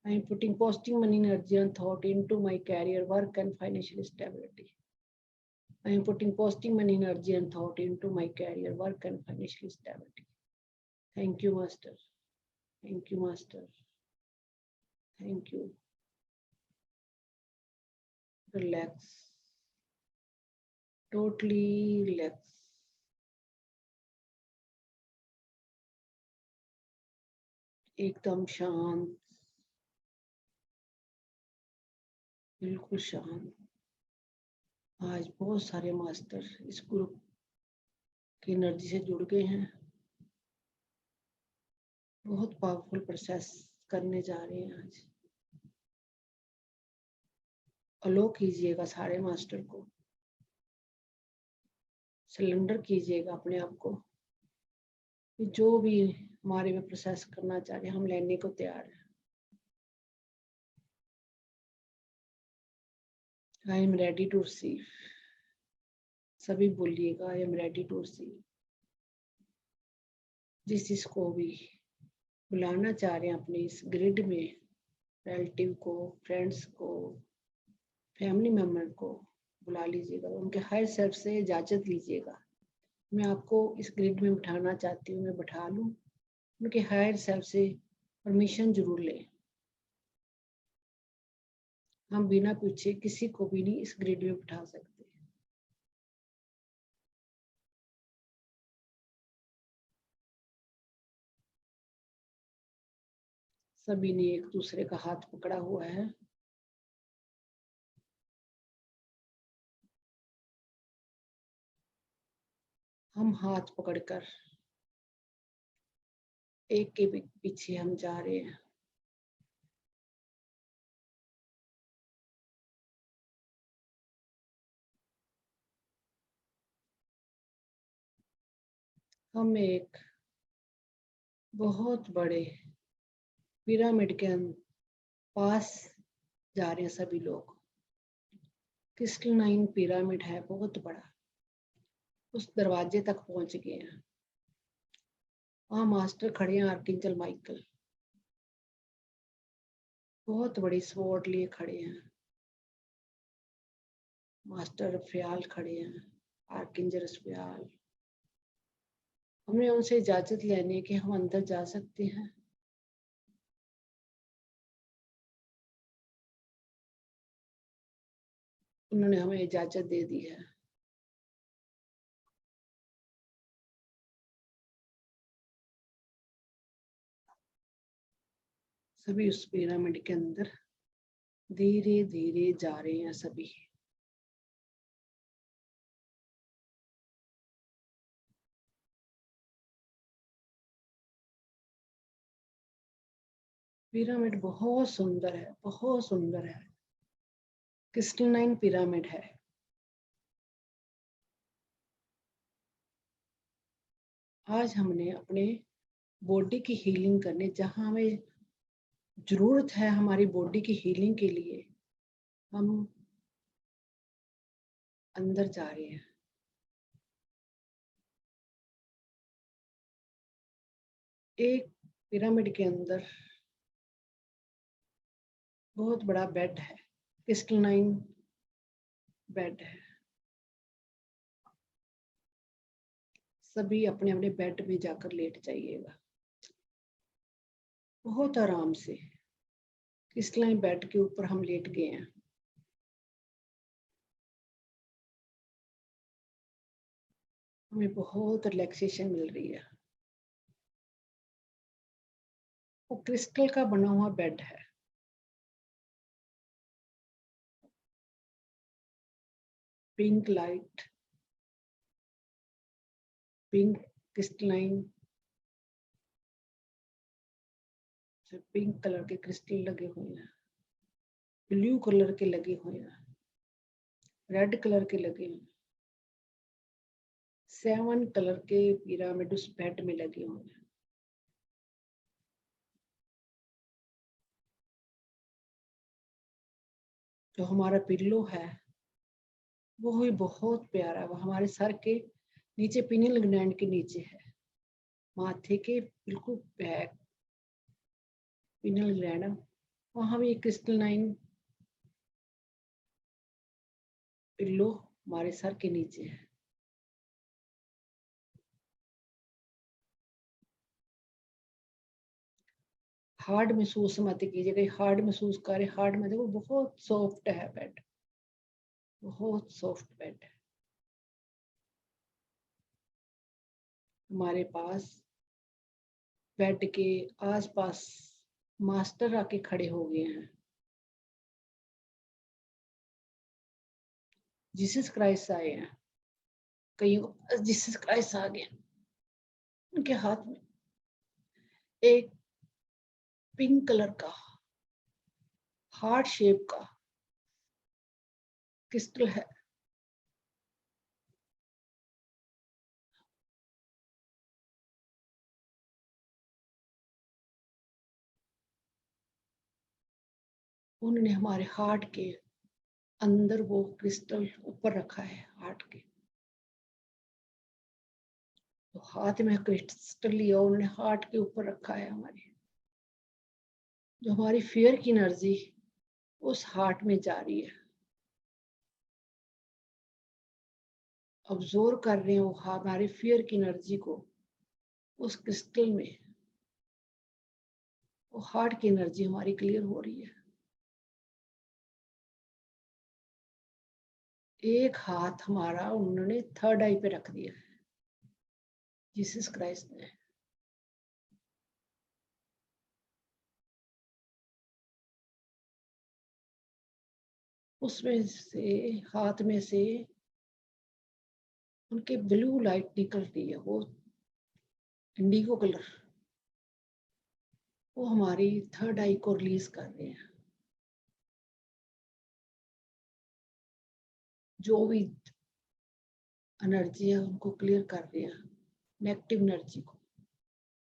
I am putting positive money energy and thought into my career, work and financial stability. I am putting positive money energy and thought into my career, work and financial stability. Thank you, Master. Thank you, Master. Thank you. Relax. Totally relax. एकदम शांत, बिल्कुल शांत। आज बहुत सारे master इस group की energy से जुड़ गए हैं, बहुत पावरफुल प्रोसेस करने जा रहे हैं। आज अलो कीजिएगा सारे मास्टर को, सिलेंडर कीजिएगा अपने आप को, जो भी हमारे में प्रोसेस करना चाह रहे हैं हम लेने को तैयार हैं। I am ready to receive. सभी बोलिएगा I am ready to receive. जिसको भी बुलाना चाह रहे हैं अपने इस ग्रिड में, रिलेटिव को, फ्रेंड्स को, फैमिली मेम्बर को बुला लीजिएगा, उनके हायर सेल्फ से इजाजत लीजिएगा। मैं आपको इस ग्रिड में बिठाना चाहती हूँ, मैं बिठा लूँ। उनके हायर सेल्फ से परमिशन जरूर लें। हम बिना पूछे किसी को भी नहीं इस ग्रिड में बिठा सकते। सभी ने एक दूसरे का हाथ पकड़ा हुआ है। हम हाथ पकड़कर एक के पीछे हम जा रहे हैं। हम एक बहुत बड़े पिरामिड के पास जा रहे हैं सभी लोग। क्रिस्टलाइन पिरामिड है बहुत बड़ा, उस दरवाजे तक पहुंच गए हैं। वहाँ मास्टर खड़े हैं, आर्कएंजल माइकल बहुत बड़ी स्वॉर्ड लिए खड़े हैं। मास्टर रफियाल खड़े हैं, आर्कएंजल रफियाल, हमने उनसे इजाजत लेने कि हम अंदर जा सकते हैं। उन्होंने हमें इजाजत दे दी है। सभी उस पिरामिड के अंदर धीरे धीरे जा रहे हैं सभी। पिरामिड बहुत सुंदर है, बहुत सुंदर है। क्रिस्टलाइन पिरामिड है। आज हमने अपने बॉडी की हीलिंग करने, जहां हमें जरूरत है हमारी बॉडी की हीलिंग के लिए, हम अंदर जा रहे हैं। एक पिरामिड के अंदर बहुत बड़ा बेड है, क्रिस्टलाइन बेड है। सभी अपने अपने बेड में जाकर लेट जाइएगा बहुत आराम से। क्रिस्टलाइन बेड के ऊपर हम लेट गए हैं। हमें बहुत रिलैक्सेशन मिल रही है। वो क्रिस्टल का बना हुआ बेड है। Pink light, pink crystalline, pink colour के क्रिस्टल लगे हुए हैं, ब्लू कलर के लगे हुए हैं, रेड कलर के लगे हैं। 7 कलर के पिरामिड उस बेड में लगे हुए हैं। जो हमारा पिल्लो है वो भी बहुत प्यारा है। वो हमारे सर के नीचे, पिनियल ग्लैंड के नीचे है, माथे के बिल्कुल बैक पिनियल ग्लैंड है। वहां भी एक क्रिस्टलाइन पिल्लो हमारे सर के नीचे है। हार्ड महसूस मत कीजिएगा, हार्ड महसूस करे, हार्ड में देखो बहुत सॉफ्ट है बेड, बहुत सॉफ्ट बेड है। हमारे पास बेड के आसपास मास्टर आके खड़े हो गए हैं। जीसस क्राइस्ट आए हैं, कईयों जीसस क्राइस्ट आ गए। उनके हाथ में एक पिंक कलर का हार्ट शेप का क्रिस्टल है। उन्होंने हमारे हार्ट के अंदर वो क्रिस्टल ऊपर रखा है हार्ट के। तो हाथ में क्रिस्टल लिया उन्होंने, हार्ट के ऊपर रखा है हमारे। जो हमारी फियर की एनर्जी उस हार्ट में जा रही है, ऑब्जर्व कर रहे हैं वो हमारी फियर की एनर्जी को उस क्रिस्टल में। वो हार्ट की एनर्जी हमारी क्लियर हो रही है। एक हाथ हमारा उन्होंने थर्ड आई पे रख दिया है, जीसस क्राइस्ट ने। उसमें से, हाथ में से उनके ब्लू लाइट निकल रही है, वो इंडिगो कलर, वो हमारी थर्ड आई को रिलीज कर रहे हैं। जो भी एनर्जी है उनको क्लियर कर रहे हैं, नेगेटिव एनर्जी को।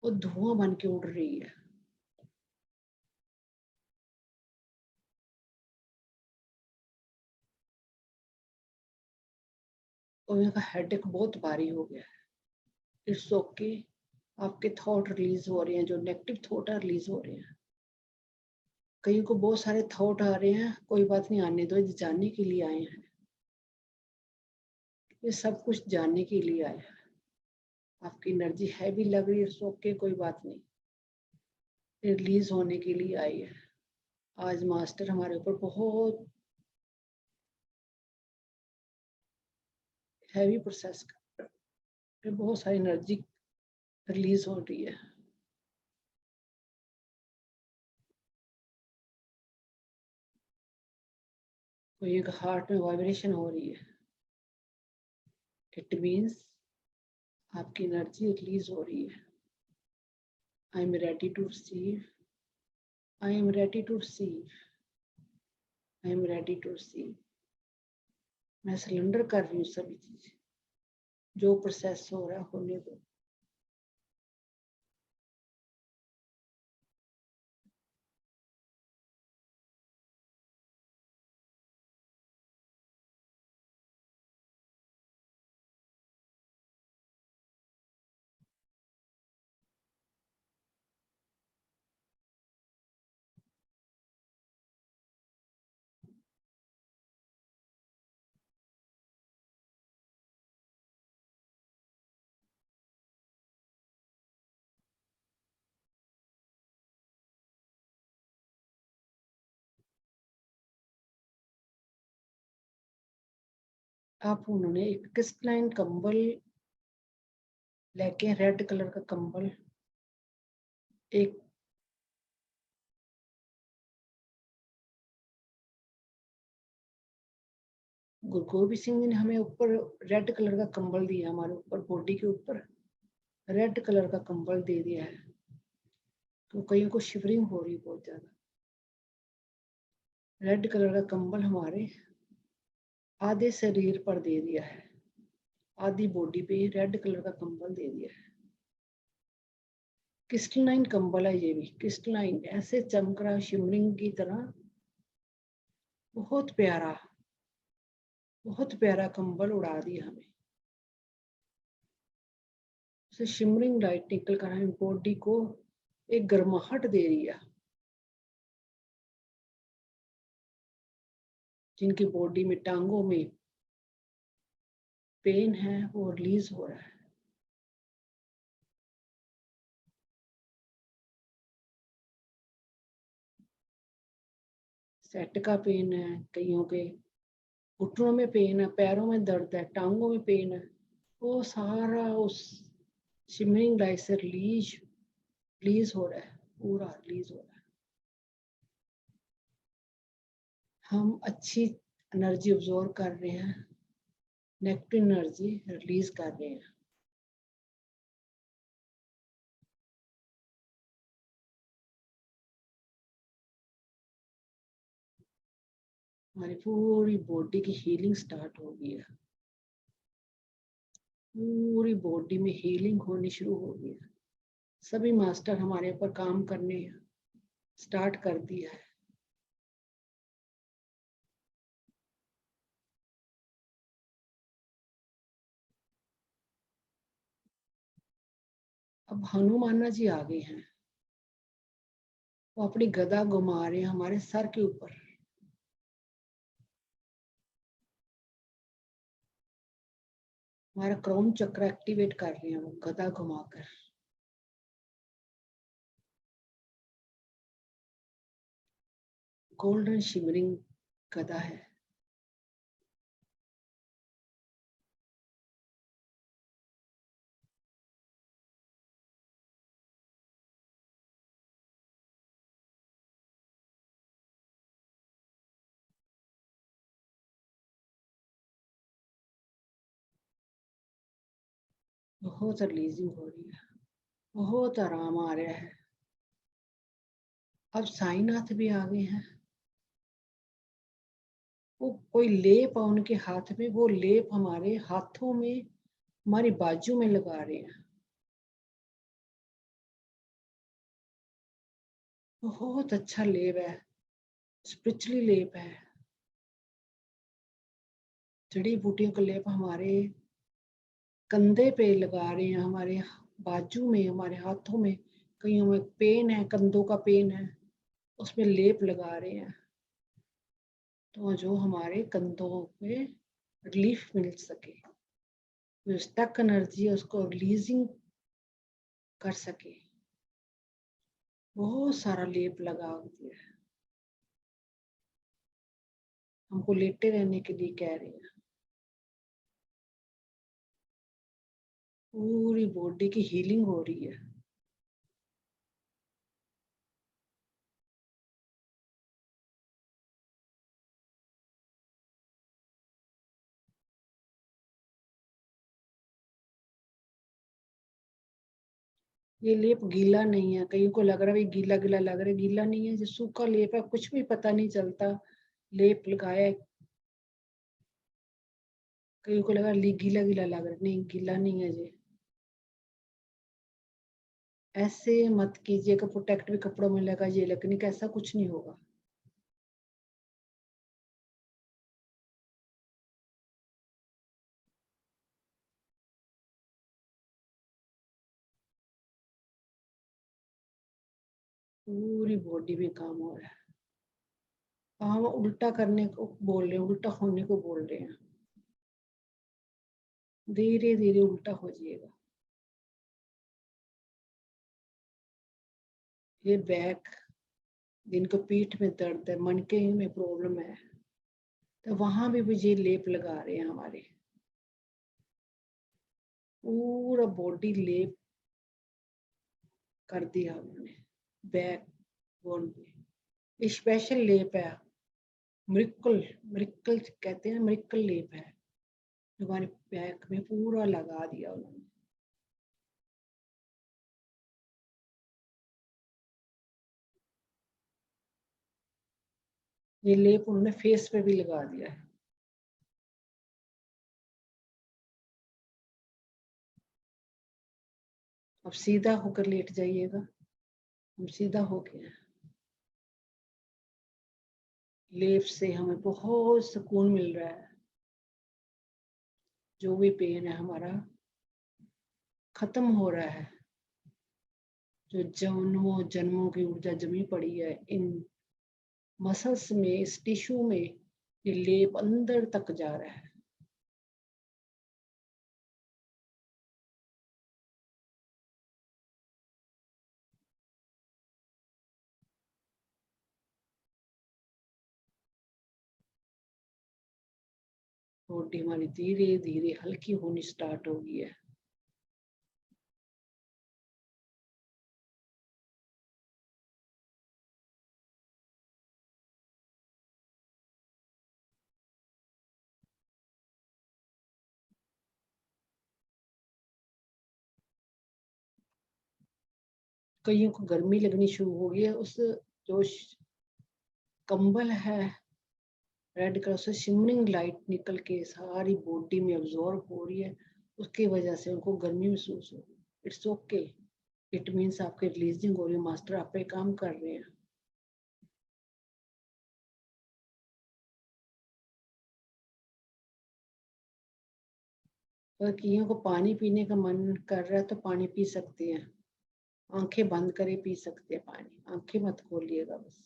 वो धुआं बन के उड़ रही है। और उनका हेडेक बहुत भारी हो गया है। इट्स ओके, आपके थॉट रिलीज हो रहे हैं, जो नेगेटिव थॉट है रिलीज हो रहे हैं। कई को बहुत सारे थॉट आ रहे हैं, कोई बात नहीं, आने दो, जानने के लिए आए हैं। ये सब कुछ जानने के लिए आए हैं। आपकी एनर्जी हैवी लग रही है, सो ओके, कोई बात नहीं, रिलीज होने के लिए आई है। आज मास्टर हमारे ऊपर बहुत हैवी प्रोसेस कर, बहुत सारी एनर्जी रिलीज हो रही है। कोई एक हार्ट में वाइब्रेशन हो रही है, इट मीन्स आपकी एनर्जी रिलीज हो रही है। I am ready to receive, I am ready to receive, I am ready to receive. मैं सरेंडर कर रही हूँ सभी चीजें, जो प्रोसेस हो रहा है होने दो। आप उन्होंने एक क्रिस्टलाइन कंबल लेके, रेड कलर का कंबल, एक गुरु गोबिंद सिंह जी ने हमें ऊपर रेड कलर का कंबल दिया, हमारे ऊपर बॉडी के ऊपर रेड कलर का कंबल दे दिया है। तो कईयों को शिवरिंग हो रही बहुत ज्यादा। रेड कलर का कंबल हमारे आधे शरीर पर दे दिया है, आधी बॉडी पे रेड कलर का कंबल दे दिया है। क्रिस्टलाइन कंबल है ये भी, क्रिस्टलाइन ऐसे चमक रहा शिमरिंग की तरह, बहुत प्यारा, बहुत प्यारा कंबल उड़ा दिया हमें। उसे शिमरिंग लाइट निकल कर हमें बॉडी को एक गर्माहट दे रही है। जिनकी बॉडी में, टांगों में पेन है, वो रिलीज हो रहा है। सेट का पेन है, कईयों के घुटनों में पेन है, पैरों में दर्द है, टांगों में पेन है, वो सारा उस शिमरिंग लाइट से रिलीज हो रहा है, पूरा रिलीज हो रहा है। हम अच्छी एनर्जी ऑब्जॉर्व कर रहे हैं, नेगेटिव एनर्जी रिलीज कर रहे हैं। हमारी पूरी बॉडी की हीलिंग स्टार्ट हो गई है, पूरी बॉडी में हीलिंग होनी शुरू हो गई है। सभी मास्टर हमारे ऊपर काम करने स्टार्ट कर दिया है। अब हनुमाना जी आ गए हैं, वो अपनी गदा घुमा रहे हैं हमारे सर के ऊपर। हमारा क्राउन चक्र एक्टिवेट कर रहे हैं वो गदा घुमाकर। गोल्डन शिमरिंग गदा है। बहुत रिलीजिंग हो रही है, बहुत आराम आ रहा है। अब साईनाथ भी आ गए हैं। वो कोई लेप है उनके हाथ में, वो लेप हमारे हाथों में, हमारी बाजू में लगा रहे हैं। बहुत अच्छा लेप है, स्पिरिचुअली लेप है। जड़ी बूटियों का लेप हमारे कंधे पे लगा रहे हैं, हमारे बाजू में, हमारे हाथों में। कईयों में पेन है, कंधों का पेन है, उसमें लेप लगा रहे हैं, तो जो हमारे कंधों पे रिलीफ मिल सके। जो स्टक एनर्जी है उसको रिलीजिंग कर सके। बहुत सारा लेप लगा दिया है, हमको लेटे रहने के लिए कह रहे हैं। पूरी बॉडी की हीलिंग हो रही है। ये लेप गीला नहीं है, कहीं को लग रहा है गीला गीला लग रहा है, गीला नहीं है, जो सूखा लेप है, कुछ भी पता नहीं चलता लेप लगाया। कहीं को लगा गीला गीला लग रहा है, नहीं गीला नहीं है जी। ऐसे मत कीजिएगा, प्रोटेक्ट भी कपड़ों में लगाइए, लेकिन ऐसा कुछ नहीं होगा। पूरी बॉडी में काम हो रहा है। हम उल्टा करने को बोल रहे हैं, उल्टा होने को बोल रहे हैं। धीरे धीरे उल्टा हो जाएगा। ये बैक, जिनको पीठ में दर्द है, मनके में प्रॉब्लम है, तो वहां भी मुझे लेप लगा रहे हैं हमारे। पूरा बॉडी लेप कर दिया हमने बैक बोन पे। स्पेशल लेप है, मृकल मृकल कहते हैं, मृकल लेप है, जो हमारे बैक में पूरा लगा दिया उन्होंने। ये लेप उन्होंने फेस पे भी लगा दिया है। अब सीधा होकर लेट जाइएगा। हम सीधा हो गए हैं। लेप से हमें बहुत सुकून मिल रहा है। जो भी पेन है हमारा खत्म हो रहा है। जो जन्मों जन्मों की ऊर्जा जमी पड़ी है इन मसल्स में, इस टिश्यू में, ये लेप अंदर तक जा रहा है। बॉडी हमारी धीरे धीरे हल्की होनी स्टार्ट हो गई है। कईयों को गर्मी लगनी शुरू हो गई है। उस जो कंबल है रेड कलर से शिमरिंग लाइट निकल के सारी बॉडी में अब्जॉर्ब हो रही है, उसकी वजह से उनको गर्मी महसूस हो रही है। इट्स ओके, इट मीन्स आपके रिलीजिंग हो रही है, मास्टर आप पे काम कर रहे हैं। अगर किसी को पानी पीने का मन कर रहा है तो पानी पी सकते हैं, आंखें बंद करे पी सकते हैं पानी, आंखें मत खोलिएगा बस।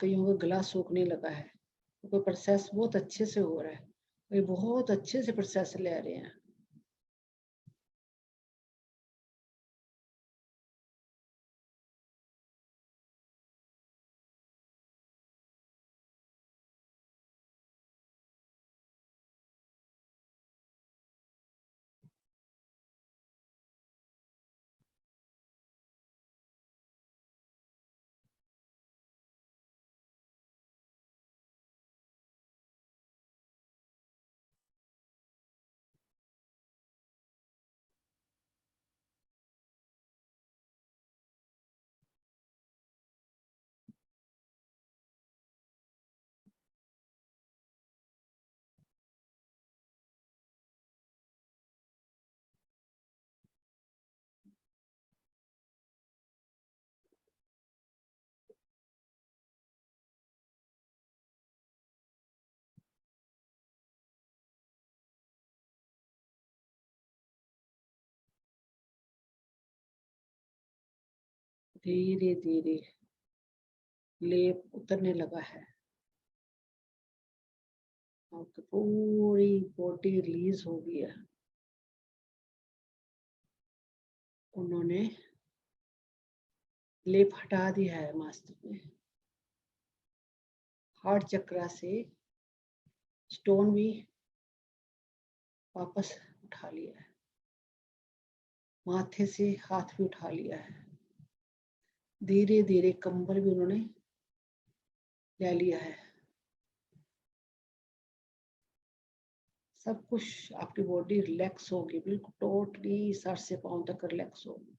कईयों का गला सूखने लगा है, कोई प्रोसेस बहुत अच्छे से हो रहा है, कोई बहुत अच्छे से प्रोसेस ले रहे हैं। धीरे धीरे लेप उतरने लगा है। आपकी पूरी बॉडी रिलीज हो गई है। उन्होंने लेप हटा दिया है मास्टर ने। हार्ट चक्रा से स्टोन भी वापस उठा लिया है। माथे से हाथ भी उठा लिया है। धीरे धीरे कंबल भी उन्होंने ले लिया है। सब कुछ आपकी बॉडी रिलैक्स होगी, बिल्कुल टोटली सर से पांव तक रिलैक्स होगी।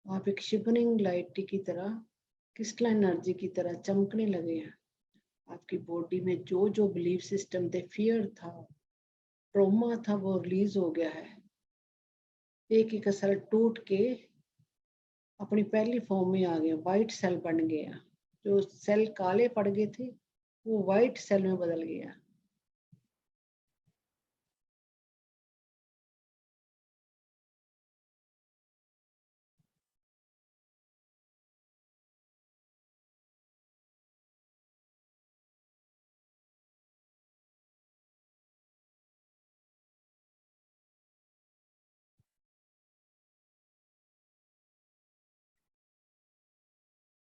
आप एक शिवरिंग लाइट की तरह, क्रिस्टलाइन एनर्जी की तरह चमकने लगे हैं। आपकी बॉडी में जो जो बिलीफ सिस्टम थे, फियर था, ट्रॉमा था, वो रिलीज हो गया है। एक एक सेल टूट के अपनी पहली फॉर्म में आ गए, व्हाइट सेल बन गए हैं। जो सेल काले पड़ गए थे वो व्हाइट सेल में बदल गया।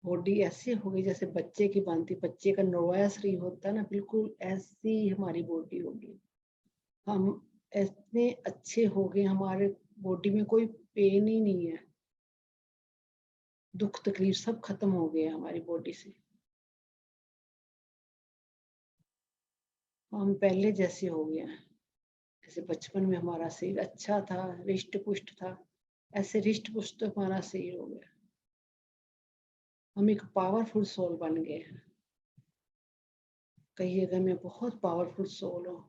बॉडी ऐसे हो गई जैसे बच्चे की बनती, बच्चे का नरवाया शरीर होता है ना, बिल्कुल ऐसी हमारी बॉडी होगी। हम इतने अच्छे हो गए, हमारे बॉडी में कोई पेन ही नहीं है, दुख तकलीफ सब खत्म हो गया हमारी बॉडी से। हम पहले जैसे हो गए हैं। जैसे बचपन में हमारा शरीर अच्छा था, रिष्ट पुष्ट था, ऐसे रिष्ट पुष्ट हमारा शरीर हो गया। हम एक पावरफुल सोल बन गए हैं। कहिएगा मैं बहुत पावरफुल सोल हूँ,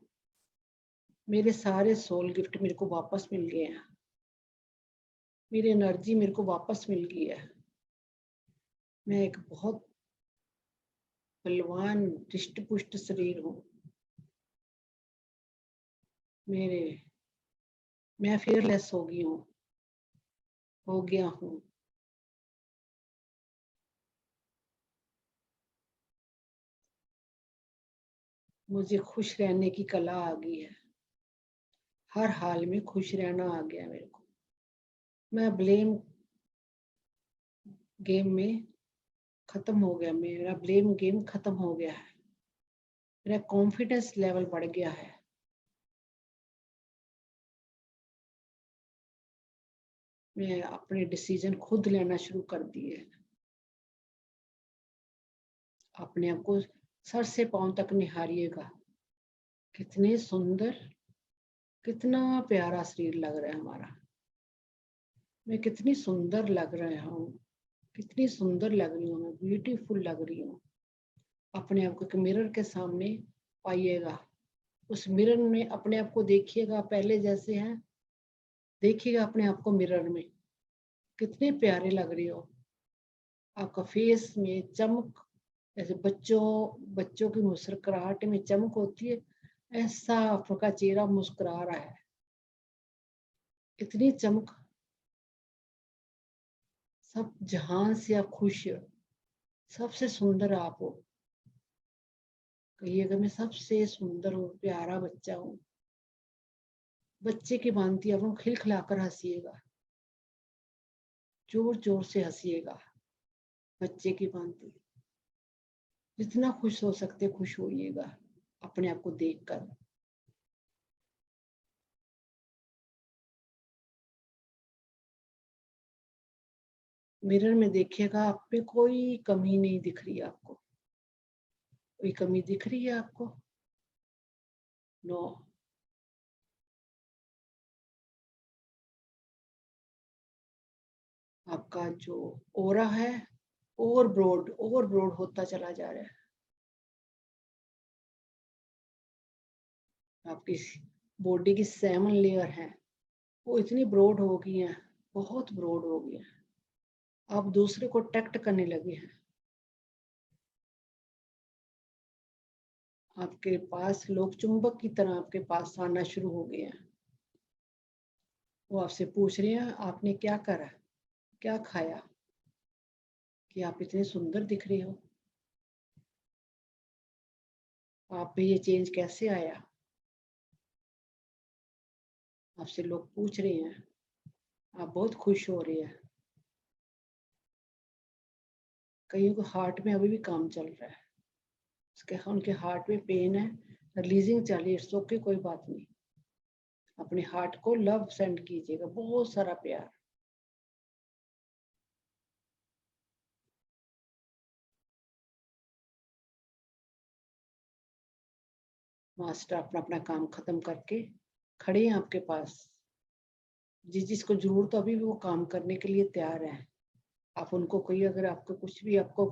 मेरे सारे सोल गिफ्ट मेरे को वापस मिल गए हैं, मेरी एनर्जी मेरे को वापस मिल गई है। मैं एक बहुत बलवान रिष्ट पुष्ट शरीर हूँ। मैं फियरलेस हो गई हूँ, हो गया हूँ। मुझे खुश रहने की कला आ गई है। हर हाल में खुश रहना आ गया मेरे को। मैं ब्लेम गेम में खत्म हो गया, मेरा ब्लेम गेम खत्म हो गया है। मेरा कॉन्फिडेंस लेवल बढ़ गया है। मैं अपने डिसीजन खुद लेना शुरू कर दिए। अपने आप को सर से पांव तक निहारिएगा। कितने सुंदर, कितना प्यारा शरीर लग रहा है हमारा। मैं कितनी सुंदर लग रहा हूँ, कितनी सुंदर लग रही हूँ, मैं ब्यूटीफुल लग रही हूँ। अपने आप को एक मिरर के सामने पाइएगा। उस मिरर में अपने आप को देखिएगा, पहले जैसे हैं देखिएगा अपने आप को मिरर में, कितने प्यारे लग रही हो। आपका फेस में चमक, जैसे बच्चों की मुस्कुराहट में चमक होती है, ऐसा आपका चेहरा मुस्कुरा रहा है। इतनी चमक, सब जहां से आप खुश हो, सबसे सुंदर आप हो। कहिएगा मैं सबसे सुंदर हूँ, प्यारा बच्चा हूँ। बच्चे की भांति आप खिलखिलाकर हंसिएगा, जोर जोर से हंसिएगा, बच्चे की भांति। जितना खुश हो सकते खुश होइएगा अपने आप को देखकर। मिरर में देखिएगा, आप पे कोई कमी नहीं दिख रही है आपको। कोई कमी दिख रही है आपको? नो। आपका जो ओरा है ओवर ब्रॉड होता चला जा रहा है। आपकी बॉडी की 7 लेयर है, वो इतनी ब्रॉड हो गई है, बहुत ब्रॉड हो गई है। आप दूसरे को टैक्ट करने लगे हैं। आपके पास लोग चुंबक की तरह आपके पास आना शुरू हो गए हैं। वो आपसे पूछ रहे हैं आपने क्या करा, क्या खाया कि आप इतने सुंदर दिख रहे हो, आप में ये चेंज कैसे आया। आपसे लोग पूछ रहे हैं, आप बहुत खुश हो रहे हैं। कईयों को हार्ट में अभी भी काम चल रहा है, उसके उनके हार्ट में पेन है, रिलीजिंग चल रही है, इट्स ओके, कोई बात नहीं। अपने हार्ट को लव सेंड कीजिएगा, बहुत सारा प्यार। मास्टर अपना अपना काम खत्म करके खड़े हैं आपके पास, जिसको जरूरत अभी भी वो काम करने के लिए तैयार है। आप उनको कोई, अगर आपको कुछ भी, आपको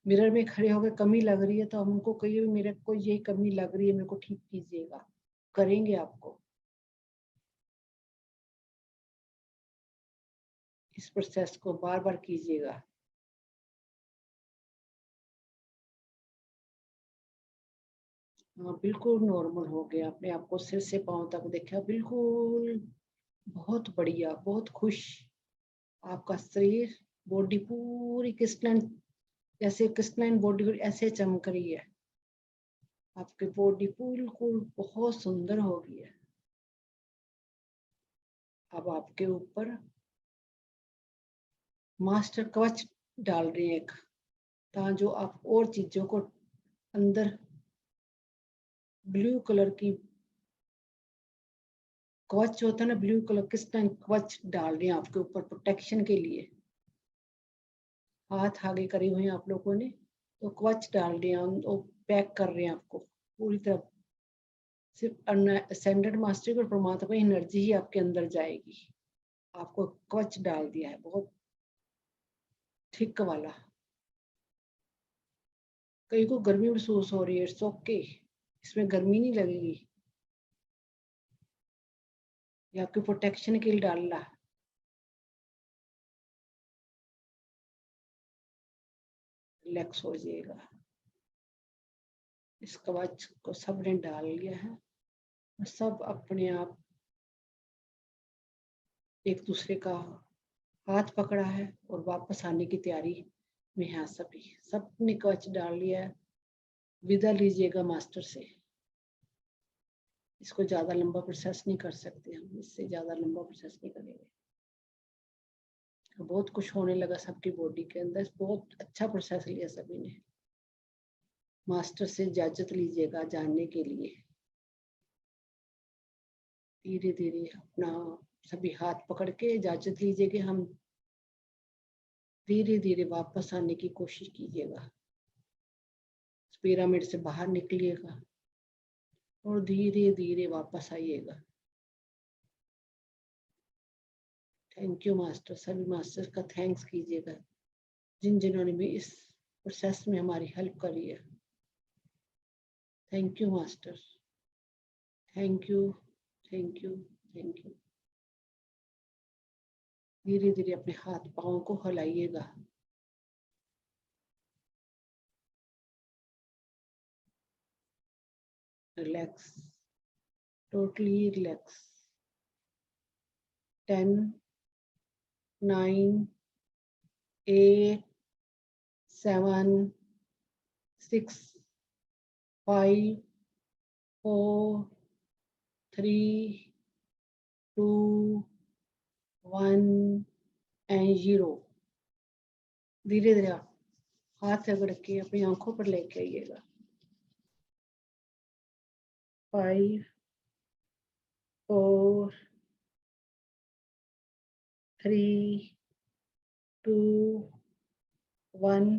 मिरर में खड़े होकर कमी लग रही है तो हम उनको कहिए मेरे को ये कमी लग रही है, मेरे को ठीक कीजिएगा, करेंगे आपको। इस प्रोसेस को बार बार कीजिएगा। हाँ बिल्कुल नॉर्मल हो गया, अपने आप को सिर से पांव तक देखा, बिल्कुल बहुत बढ़िया, बहुत खुश। आपका शरीर, बॉडी पूरी क्रिस्टलाइन, जैसे क्रिस्टलाइन बॉडी ऐसे चमक रही है। आपकी बॉडी बिल्कुल बहुत सुंदर हो गई है। अब आपके ऊपर मास्टर कवच डाल रहे हैं एक, ताकि जो आप और चीजों को अंदर ब्लू कलर की कवच होता है ना, ब्लू कलर क्रिस्टलाइन कवच डाल रहे हैं आपके ऊपर प्रोटेक्शन के लिए। हाथ आगे करे हुए हैं आप लोगों ने, तो कवच डाल रहे हैं, वो पैक कर रहे हैं आपको पूरी तरह। सिर्फ असेंडेड मास्टर और परमात्मा की एनर्जी ही आपके अंदर जाएगी। आपको कवच डाल दिया है बहुत थिक वाला। कई को गर्मी महसूस हो रही है, इट्स ओके, इसमें गर्मी नहीं लगेगी, ये आपकी प्रोटेक्शन के लिए डाल रहा। रिलैक्स हो जाएगा। इस कवच को सबने डाल लिया है, सब अपने आप एक दूसरे का हाथ पकड़ा है और वापस आने की तैयारी में है। सभी सबने कवच डाल लिया है, विदा लीजिएगा मास्टर से। इसको ज्यादा लंबा प्रोसेस नहीं कर सकते हम, इससे ज्यादा लंबा प्रोसेस नहीं करेंगे। बहुत कुछ होने लगा सबकी बॉडी के अंदर, बहुत अच्छा प्रोसेस लिया सभी ने। मास्टर से इजाजत लीजिएगा जानने के लिए। धीरे धीरे अपना सभी हाथ पकड़ के इजाजत लीजिए कि हम धीरे धीरे वापस आने की कोशिश कीजिएगा। पिरामिड से बाहर निकलिएगा और धीरे धीरे वापस आइएगा। थैंक यू मास्टर, सभी मास्टर का थैंक्स कीजिएगा जिन जिन्होंने भी इस प्रोसेस में हमारी हेल्प करी है। Thank you master, thank you, thank you, thank you. धीरे धीरे अपने हाथ पांव को हिलाइएगा। Relax, totally relax. 10, 9, 8, 7, 6, 5, 4, 3, 2, 1 एंड 0। धीरे धीरे हाथ रगड़ के अपनी आंखों पर लेके आइएगा। 5, 4, 3, 2, 1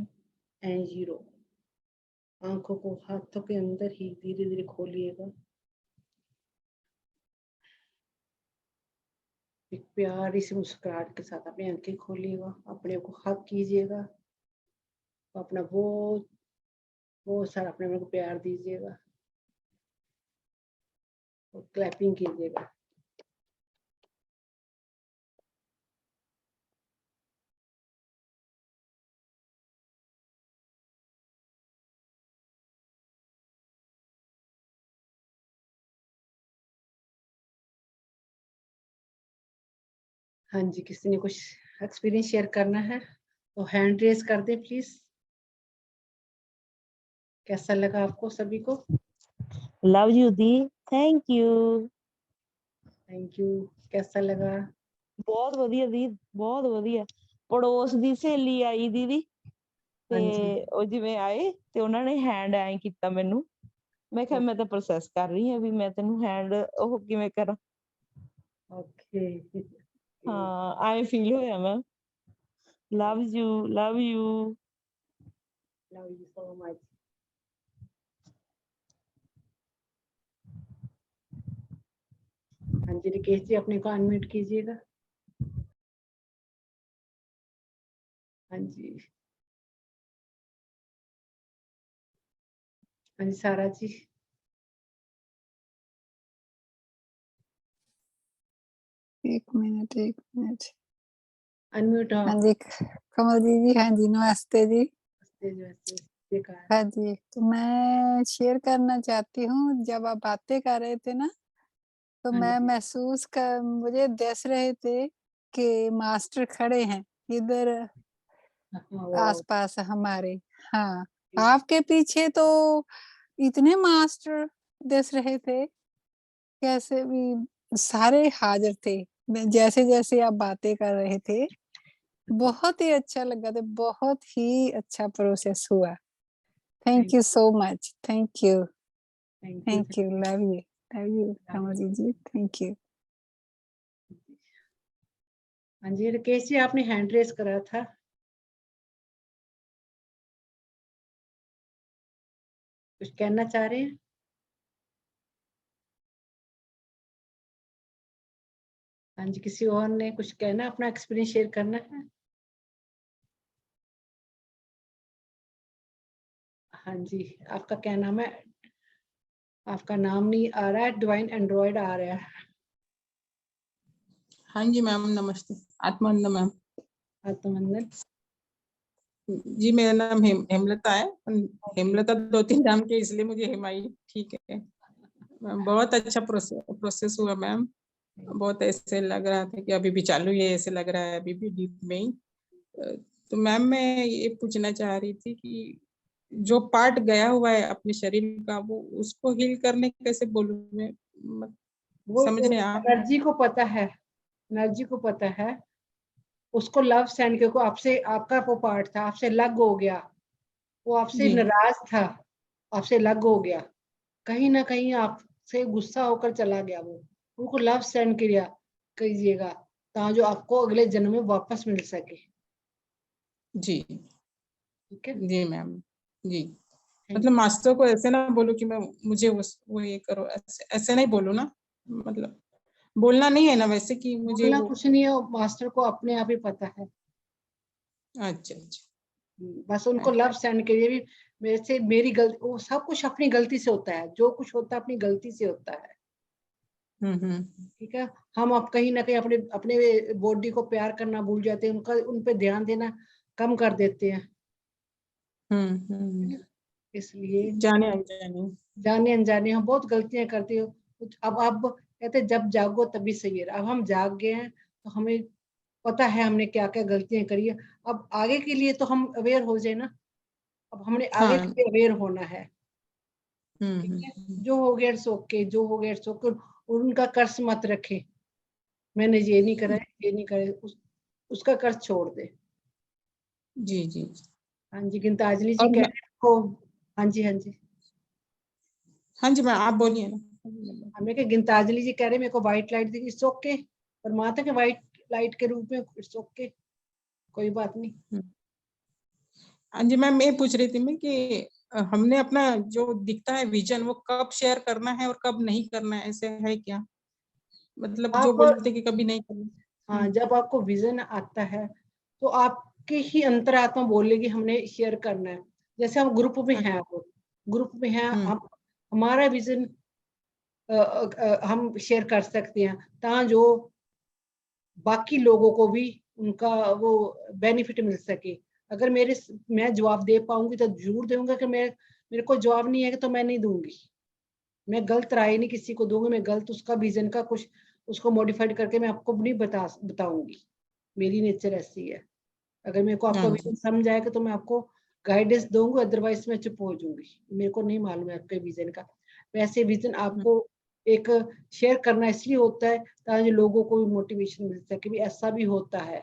एंड 0। आंखों को हाथों के अंदर ही धीरे धीरे खोलिएगा। एक प्यारी सी मुस्कुराहट के साथ अपनी आंखें खोलिएगा, अपने को हक कीजिएगा, अपना बहुत बहुत सारा अपने को प्यार दीजिएगा और क्लैपिंग कीजिएगा। हाँ जी, किसी ने कुछ एक्सपीरियंस शेयर करना है तो हैंड रेज कर दे प्लीज। कैसा लगा आपको सभी को? Love you the, thank you. Thank you. कैसा लगा? ਬਹੁਤ ਵਧੀਆ ਦੀ, ਬਹੁਤ ਵਧੀਆ। ਪੜੋਸ ਦੀ ਸਹੇਲੀ ਆਈ ਦੀਦੀ, ਤੇ ਹਾਂਜੀ ਉਹ ਜਿਵੇਂ ਆਏ ਤੇ ਉਹਨਾਂ ਨੇ ਹੈਂਡ ਐ ਕੀਤਾ ਮੈਨੂੰ। ਮੈਂ ਕਿਹਾ ਮੈਂ ਤਾਂ ਪ੍ਰੋਸੈਸ ਕਰ ਰਹੀ ਹਾਂ ਵੀ ਮੈਂ ਤੈਨੂੰ ਹੈਂਡ ਉਹ ਕਿਵੇਂ ਕਰਾਂ। ਓਕੇ। ਹਾਂ ਐ ਫੀਲ ਹੋਇਆ ਮੈਂ। Love you, love you. Love you so much. हाँ जी रिकेश जी अपने को अनम्यूट कीजिएगा। हाँ जी। हाँ जी सारा जी। एक मिनट अनम्यूट हो। हाँ जी कमल जी हाँ जी नमस्ते जी। बेकार। हाँ जी तो मैं शेयर करना चाहती हूँ, जब आप बातें कर रहे थे ना तो हाँ मैं जी। महसूस कर मुझे दस रहे थे कि मास्टर खड़े हैं इधर वाह, आसपास हमारे। हाँ आपके पीछे तो इतने मास्टर दस रहे थे, कैसे भी सारे हाजिर थे। जैसे जैसे आप बातें कर रहे थे बहुत ही अच्छा लगा था, बहुत ही अच्छा प्रोसेस हुआ। Thank you so much, thank you, thank you, love you Kamal ji, thank you. हाँ जी रिकेश जी आपने हैंड रेस करा था। कुछ कहना चाह रहे हैं? हाँ जी किसी और ने कुछ कहना, अपना एक्सपीरियंस शेयर करना है? हाँ जी आपका क्या नाम है? आपका नाम नहीं आ रहा है, डिवाइन एंड्रॉइड आ रहा है। हाँ जी मैम नमस्ते। आत्मानंद मैम। आत्मानंद जी मेरा नाम हेमलता है। हेमलता 2-3 नाम के इसलिए मुझे हेमाई ठीक है मैम। बहुत अच्छा प्रोसेस हुआ मैम। बहुत ऐसे लग रहा था कि अभी भी चालू है, ऐसे लग रहा है अभी भी डीप में ही। तो मैम मैं ये पूछना चाह रही थी कि जो पार्ट गया हुआ है अपने शरीर का वो उसको हील करने कैसे बोलूं मैं, वो समझ रहे हैं आप? एनर्जी को पता है, एनर्जी को पता है। उसको लव सेंड के को आपसे, आपका वो पार्ट था आपसे अलग हो गया, वो आपसे जी नाराज था, आपसे अलग हो गया, कहीं ना कहीं आपसे गुस्सा होकर चला गया। वो उनको लव सेंड किया कीजिएगा ताकि जो आपको अगले जन्म में वापस मिल सके। जी ठीक है जी मैम जी। मतलब मास्टर को ऐसे ना बोलो कि मैं मुझे वो ये करो, ऐसे नहीं बोलो ना, मतलब बोलना नहीं है ना वैसे कि मुझे बोलना वो। कुछ नहीं है, मास्टर को अपने आप ही पता है। अच्छा अच्छा बस उनको लव सेंड करिए भी मेरे से, मेरी गलती, वो सब कुछ अपनी गलती से होता है, जो कुछ होता है अपनी गलती से होता है। ठीक है हम अब कहीं ना कहीं अपने अपने बॉडी को प्यार करना भूल जाते हैं, उनका उन पे ध्यान देना कम कर देते हैं। इसलिए जाने अनजाने जाने अनजाने हम बहुत गलतियां करते हो। अब कहते जब जागो तभी सवेर, अब हम जाग गए हैं तो हमें पता है हमने क्या क्या गलतियां करी है। अब आगे के लिए तो हम अवेयर हो जाए ना, अब हमने आगे के हाँ लिए अवेयर होना है। ठीक है जो हो गया इट्स ओके, जो हो गया इट्स ओके। उनका कर्ज मत रखे, मैंने ये नहीं करा है, ये नहीं करे, उसका कर्ज छोड़ दे। जी जी। हाँ जी गिनताजली जी और कह रहे हैं को। हाँ जी हाँ जी हाँ जी मैं आप बोलिए ना। हमें के गिनताजली जी कह रहे हैं मेरे को व्हाइट लाइट दिखी, इट्स ओके। परमात्मा के व्हाइट लाइट के रूप में इट्स ओके, कोई बात नहीं। हाँ जी मैम मैं पूछ रही थी मैं कि हमने अपना जो दिखता है विजन वो कब शेयर करना है और कब नहीं करना है, ऐसे है क्या? मतलब जो आप बोलते कि कभी नहीं करना। हाँ जब आपको विजन आता है तो आपके ही अंतरात्मा बोलेगी हमने शेयर करना है। जैसे हम ग्रुप में हैं, अब ग्रुप में हैं हम, हमारा विजन हम शेयर कर सकते हैं ताकि जो बाकी लोगों को भी उनका वो बेनिफिट मिल सके। अगर मैं जवाब दे पाऊंगी तो जरूर दूंगा, कि मेरे को जवाब नहीं है तो मैं नहीं दूंगी। मैं गलत राय नहीं किसी को दूंगी, मैं गलत उसका विजन का कुछ उसको मॉडिफाइड करके मैं आपको नहीं बताऊंगी। मेरी नेचर ऐसी है। अगर मेरे को आपका विजन समझ आएगा तो मैं आपको गाइडेंस दूंगी, अदरवाइज मैं चुप हो जाऊंगी। मेरे को नहीं मालूम है आपके विजन का। वैसे विजन आपको एक शेयर करना इसलिए होता है ताकि लोगों को भी मोटिवेशन मिल सके भी ऐसा भी होता है।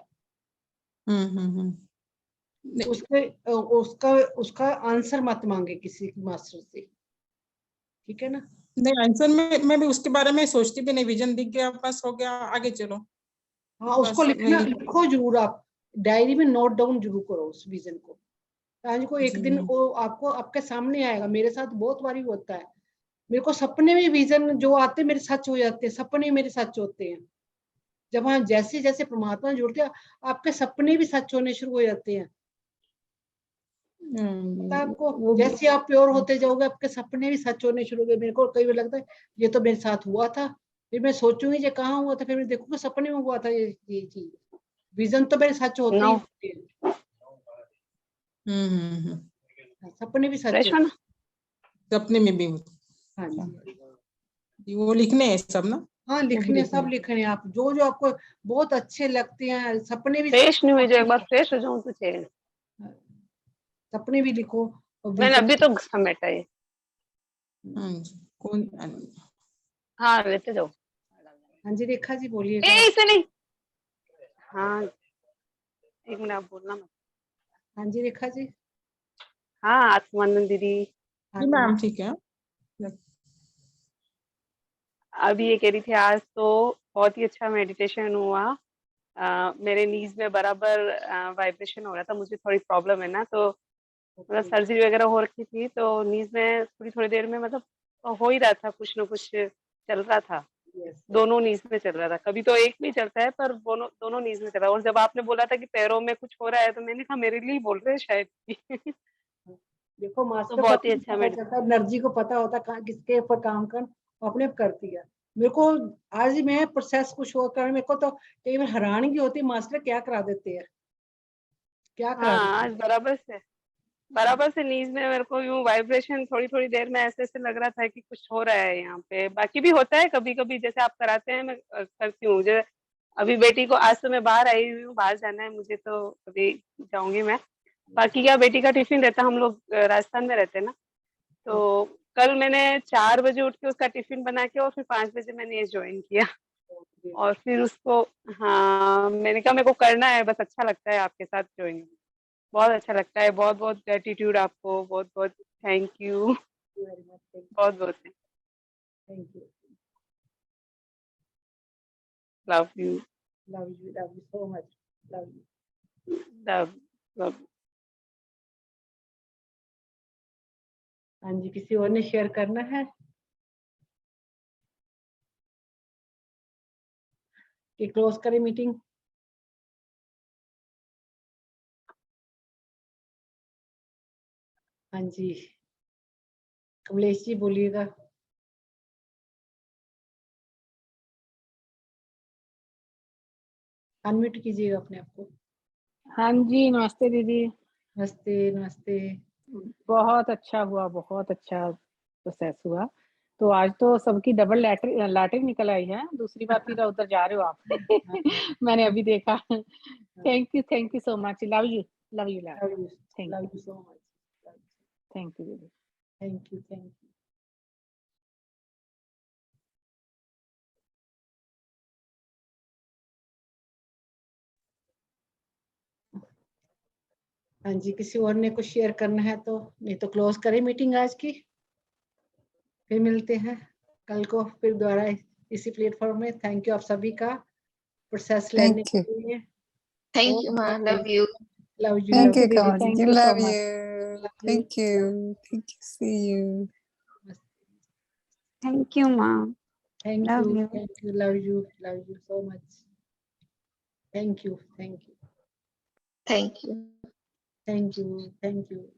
उसका आंसर मत मांगे किसी मास्टर से, ठीक है ना? नहीं, आंसर में मैं भी उसके बारे में सोचती भी नहीं। विजन दिख गया, बस हो गया, आगे चलो। हाँ, उसको लिखो जरूर, आप डायरी में नोट डाउन जरूर करो उस विजन को, ताकि को एक दिन वो आपको आपके सामने आएगा। मेरे साथ बहुत बारी होता है, मेरे को सपने में विजन जो आते मेरे सच हो जाते हैं, सपने मेरे सच होते हैं। जब हम जैसे जैसे परमात्मा जुड़ते हैं आपके सपने भी सच होने शुरू हो जाते हैं। पता है आपको, जैसे आप प्योर होते जाओगे आपके सपने भी सच होने शुरू हो गए। मेरे को कई बार लगता है ये तो मेरे साथ हुआ था, फिर मैं सोचूंगी ये कहाँ हुआ था, फिर मैं देखूंगा सपने में हुआ था ये चीज। विजन तो मेरे सच होते ही होते हैं। सपने भी सच होते, सपने में भी। हाँ जी, वो लिखने हैं सब ना? हाँ लिखने, सब लिखने आप जो जो आपको बहुत अच्छे लगते हैं। सपने भी फ्रेश नहीं हुई जो एक बार फ्रेश हो जाऊं तो चाहिए। सपने भी लिखो। मैंने अभी तो समेटा है। कौन? हाँ लेते जाओ। हाँ जी रेखा जी बोलिएगा। इसे नहीं। हाँ एक मिनट आप बोलना मत। हाँ जी रेखा जी। हाँ आत्मानंद दीदी। जी मैम ठीक है। अभी ये कह रही थी आज तो बहुत ही अच्छा मेडिटेशन हुआ। मेरे नीज में बराबर वाइब्रेशन हो रहा था। मुझे थोड़ी प्रॉब्लम है ना, तो मतलब सर्जरी वगैरह हो रखी थी, तो नीज में थोड़ी देर में मतलब हो ही रहा था, कुछ ना कुछ चल रहा था। दोनों नीज में चल रहा था, कभी तो एक में चलता है पर दोनों नीज में चल रहा है। और जब आपने बोला था कि पैरों में कुछ हो रहा है तो मैंने कहा मेरे लिए बोल रहे हैं शायद। देखो मास्टर तो बहुत ही अच्छा एनर्जी को पता होता है किसके ऊपर काम कर, अपने आप करती है। मेरे को आज मैं प्रोसेस कुछ हो कर मेरे को तो कई बार हैरानगी होती है, मास्टर क्या करा देते हैं, क्या करा देते हैं। आज बराबर से नीज में मेरे को यूं वाइब्रेशन थोड़ी देर में ऐसे लग रहा था कि कुछ हो रहा है यहाँ पे। बाकी भी होता है कभी कभी, जैसे आप कराते हैं मैं करती हूँ। मुझे अभी बेटी को, आज तो मैं बाहर आई हुई हूँ, बाहर जाना है मुझे, तो अभी जाऊंगी मैं। बाकी क्या बेटी का टिफिन रहता, हम लोग राजस्थान में रहते हैं ना, तो कल मैंने 4 बजे उठ के उसका टिफिन बना के और फिर 5 बजे मैंने ये ज्वाइन किया। और फिर उसको, हाँ मैंने कहा मेरे को करना है, बस अच्छा लगता है आपके साथ ज्वाइन, बहुत अच्छा लगता है। बहुत बहुत ग्रेटिट्यूड आपको, बहुत बहुत थैंक यू, बहुत बहुत thank you, love you, love you so much, love you, love. हाँ जी, किसी और ने शेयर करना है कि क्लोज करें मीटिंग? हाँ जी कमलेश जी बोलिएगा। अनम्यूट कीजिएगा अपने आप को। हाँ जी नमस्ते दीदी। नमस्ते नमस्ते। बहुत अच्छा हुआ, बहुत अच्छा प्रोसेस हुआ। तो आज तो सबकी डबल लैटरिन निकल आई है, दूसरी बार फिर उधर जा रहे हो आप। मैंने अभी देखा। Thank you so much, love you love you so much, thank you दीदी, थैंक यू। हाँ जी, किसी और ने कुछ शेयर करना है तो, नहीं तो क्लोज करें मीटिंग आज की। फिर मिलते हैं कल को फिर दोबारा इसी प्लेटफॉर्म में। थैंक यू आप सभी का प्रोसेस लेने के लिए। थैंक यू माँ, love you. Love you, Thank you, दीदी, Kamal. thank you so Love much. you. Thank you. See you. Thank you, mom. Thank Love you, you. Love you so much. Thank you, thank you. Thank you.